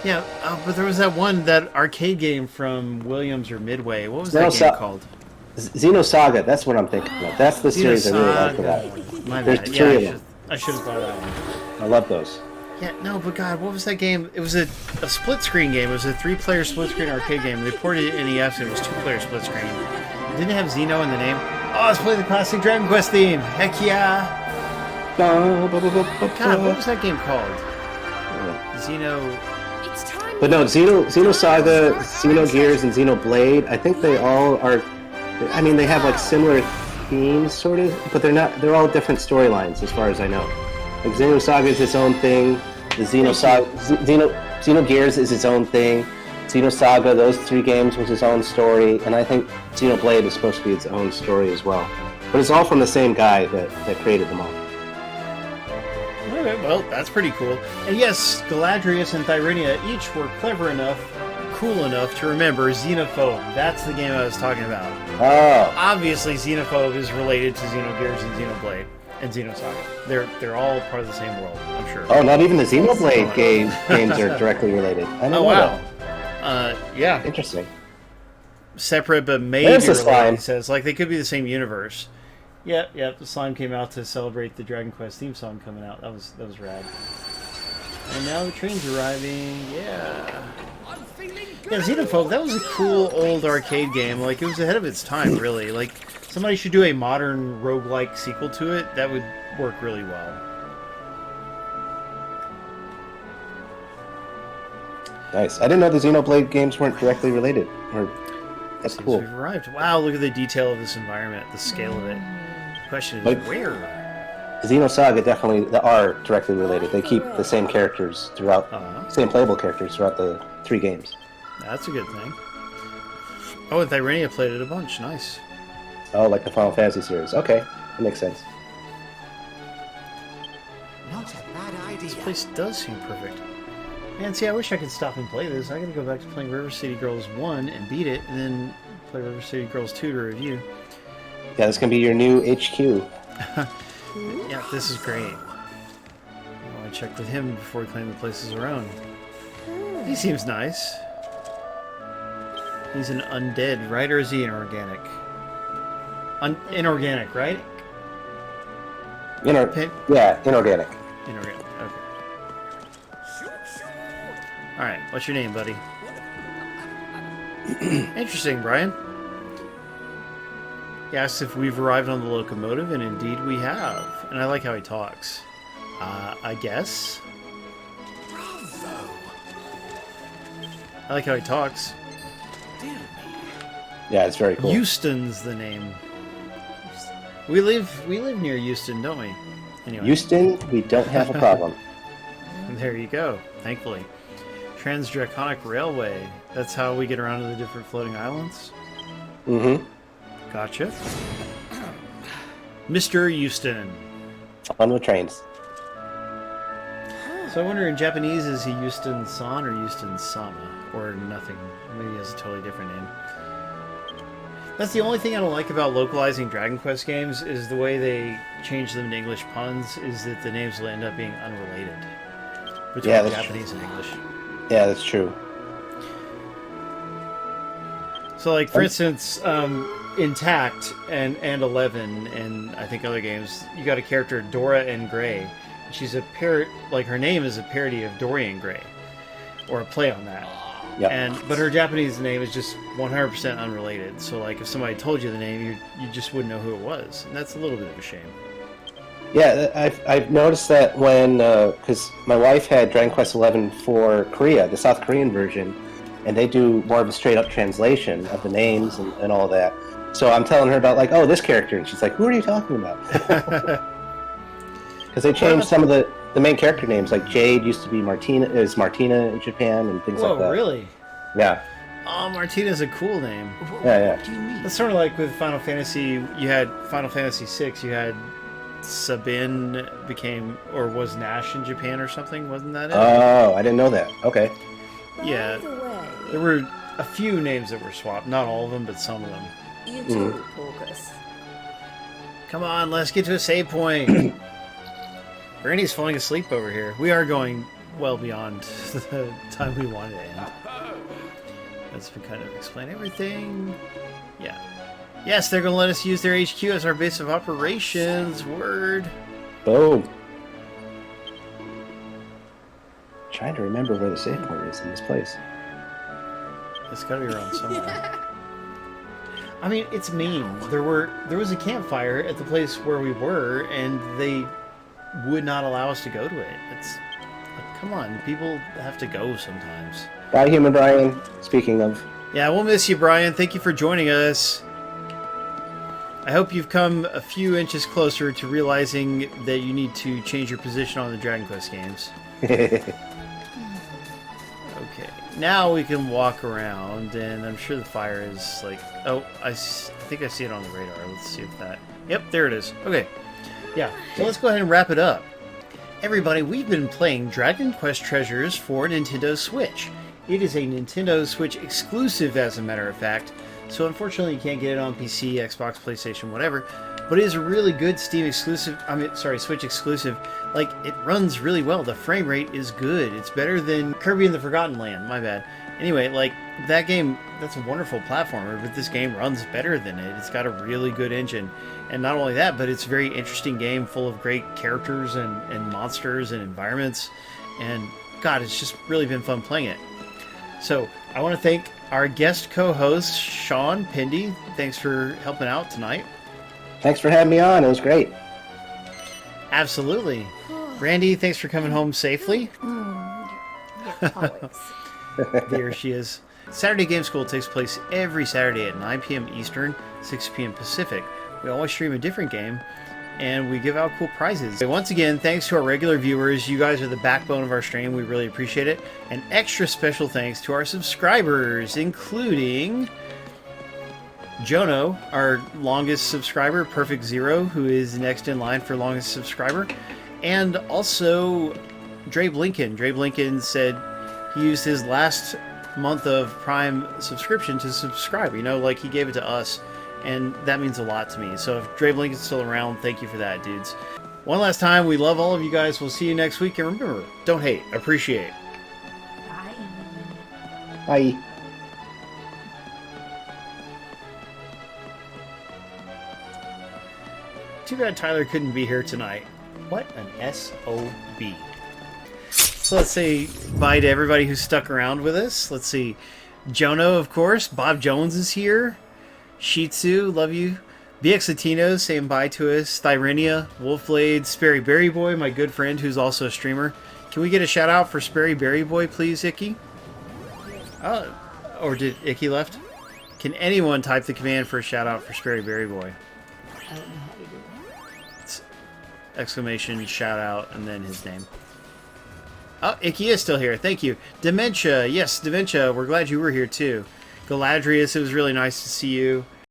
Yeah, but there was that arcade game from Williams or Midway. What was that game called? Xenosaga, that's what I'm thinking of. That's the series I really like for that. My There's bad. three of them. I should have thought of that one. I love those. Yeah, no, but God, what was that game? It was a split-screen game. It was a 3-player split-screen arcade game. They ported it to NES, and it was 2-player split-screen. It didn't have Xeno in the name. Oh, let's play the classic Dragon Quest theme. Heck yeah! God, what was that game called? Xeno... But no, Xenosaga, Xenogears, and Xenoblade, I think they all are... I mean, they have like similar themes, sort of, but they're all different storylines, as far as I know. Like Xenosaga is its own thing, the Xenogears is its own thing, Xenosaga, those 3 games was its own story, and I think Xenoblade is supposed to be its own story as well. But it's all from the same guy that created them all. Alright, well, that's pretty cool. And yes, Galadrius and Thyrenia each were clever enough, cool enough to remember Xenophobe. That's the game I was talking about. Oh. Obviously, Xenophobe is related to Xenogears and Xenoblade and Xenosaga. They're all part of the same world, I'm sure. Oh, not even the Xenoblade games are directly related. I didn't know that. Yeah. Interesting. Separate but maybe related, he says. Like, they could be the same universe. Yep. The slime came out to celebrate the Dragon Quest theme song coming out. That was rad. And now the train's arriving. Yeah. Yeah, Xenophobe. That was a cool old arcade game. Like, it was ahead of its time, really. Like, somebody should do a modern roguelike sequel to it. That would work really well. Nice. I didn't know the Xenoblade games weren't directly related. That's Seems cool. we've arrived. Wow, look at the detail of this environment, the scale of it. The question is, Like- where? Xenosaga definitely are directly related. They keep the same characters throughout, same playable characters throughout the 3 games. That's a good thing. Oh, and Thyrenia played it a bunch. Nice. Oh, like the Final Fantasy series. Okay, that makes sense. Not a bad idea. This place does seem perfect. Man, see, I wish I could stop and play this. I gotta go back to playing River City Girls 1 and beat it, and then play River City Girls 2 to review. Yeah, this can be your new HQ. Yeah, this is great. I want to check with him before we claim the place as our own. He seems nice. He's an undead, right? Or is he inorganic? Inorganic, right? Yeah, inorganic. Inorganic, okay. Alright, what's your name, buddy? Interesting, Brian. He asks if we've arrived on the locomotive, and indeed we have. And I like how he talks. I guess? I like how he talks. Yeah, it's very cool. Euston's the name. We live near Euston, don't we? Anyway. Houston, we don't have a problem. There you go, thankfully. Transdraconic Railway. That's how we get around to the different floating islands? Mm-hmm. Gotcha. Mr. Euston. Fun with trains. So I wonder, in Japanese, is he Euston-san or Euston-sama? Or nothing? Maybe he has a totally different name. That's the only thing I don't like about localizing Dragon Quest games, is the way they change them to English puns, is that the names will end up being unrelated between Japanese and English. Yeah, that's true. So, like, for instance, Intact and 11, and I think other games, you got a character, Dora and Gray. She's a like, her name is a parody of Dorian Gray, or a play on that. Yep. But her Japanese name is just 100% unrelated. So, like, if somebody told you the name, you just wouldn't know who it was, and that's a little bit of a shame. Yeah, I've noticed that when, because my wife had Dragon Quest XI for Korea, the South Korean version, and they do more of a straight-up translation of the names and all that. So I'm telling her about, like, oh, this character, and she's like, who are you talking about? Because they changed some of the main character names, like Jade used to be Martina in Japan, and things like that. Whoa, really? Yeah. Oh, Martina's a cool name. Yeah. What do you mean? That's sort of like with Final Fantasy. You had Final Fantasy VI. You had Sabin was Nash in Japan or something. Wasn't that it? Oh, I didn't know that. Okay. Yeah. By the way, There were a few names that were swapped. Not all of them, but some of them. you too, Porgus. Come on, let's get to a save point. Brandy's falling asleep over here. We are going well beyond the time we wanted to end. That's been kind of explain everything. Yeah. Yes, they're going to let us use their HQ as our base of operations. Word. Boom. Trying to remember where the save point is in this place. It's got to be around somewhere. I mean, it's mean. There was a campfire at the place where we were, and they would not allow us to go to it. It's like, come on, people have to go sometimes. Bye, Human Brian. Speaking of. Yeah, we'll miss you, Brian. Thank you for joining us. I hope you've come a few inches closer to realizing that you need to change your position on the Dragon Quest games. Okay, now we can walk around, and I'm sure the fire is like... Oh, I think I see it on the radar. Let's see if that... Yep, there it is. Okay. Yeah, so let's go ahead and wrap it up. Everybody, we've been playing Dragon Quest Treasures for Nintendo Switch. It is a Nintendo Switch exclusive, as a matter of fact, so unfortunately you can't get it on PC, Xbox, PlayStation, whatever. but it is a really good Steam exclusive. I mean, sorry, Switch exclusive. Like, it runs really well. The frame rate is good. It's better than Kirby and the Forgotten Land. My bad. Anyway, like, that game, that's a wonderful platformer, but this game runs better than it. It's got a really good engine. And not only that, but it's a very interesting game full of great characters and monsters and environments. And, God, it's just really been fun playing it. So, I want to thank our guest co-host, Sean Pendy. Thanks for helping out tonight. Thanks for having me on. It was great. Absolutely. Randy, thanks for coming home safely. Yeah, always. There she is. Saturday Game School takes place every Saturday at 9 p.m. Eastern, 6 p.m. Pacific. We always stream a different game, and we give out cool prizes. Once again, thanks to our regular viewers. You guys are the backbone of our stream. We really appreciate it. And extra special thanks to our subscribers, including Jono, our longest subscriber, Perfect Zero, who is next in line for longest subscriber, and also Dre Blinken. Dre Blinken said he used his last month of Prime subscription to subscribe. You know, like, he gave it to us, and that means a lot to me. So if Dre Blinken's still around, thank you for that, dudes. One last time, we love all of you guys. We'll see you next week, and remember, don't hate, appreciate. Bye. Bye. Too bad Tyler couldn't be here tonight. What an SOB. So let's say bye to everybody who stuck around with us. Let's see. Jono, of course. Bob Jones is here. Shih Tzu, love you. BX Latino saying bye to us. Thyrenia, Wolfblade, Sperry Berry Boy, my good friend who's also a streamer. Can we get a shout out for Sperry Berry Boy, please, Icky? Or did Icky left? Can anyone type the command for a shout out for Sperry Berry Boy? I don't know how you do It's exclamation, shout out, and then his name. Oh, Icky is still here. Thank you. Dementia. Yes, Dementia. We're glad you were here, too. Galadrius, it was really nice to see you.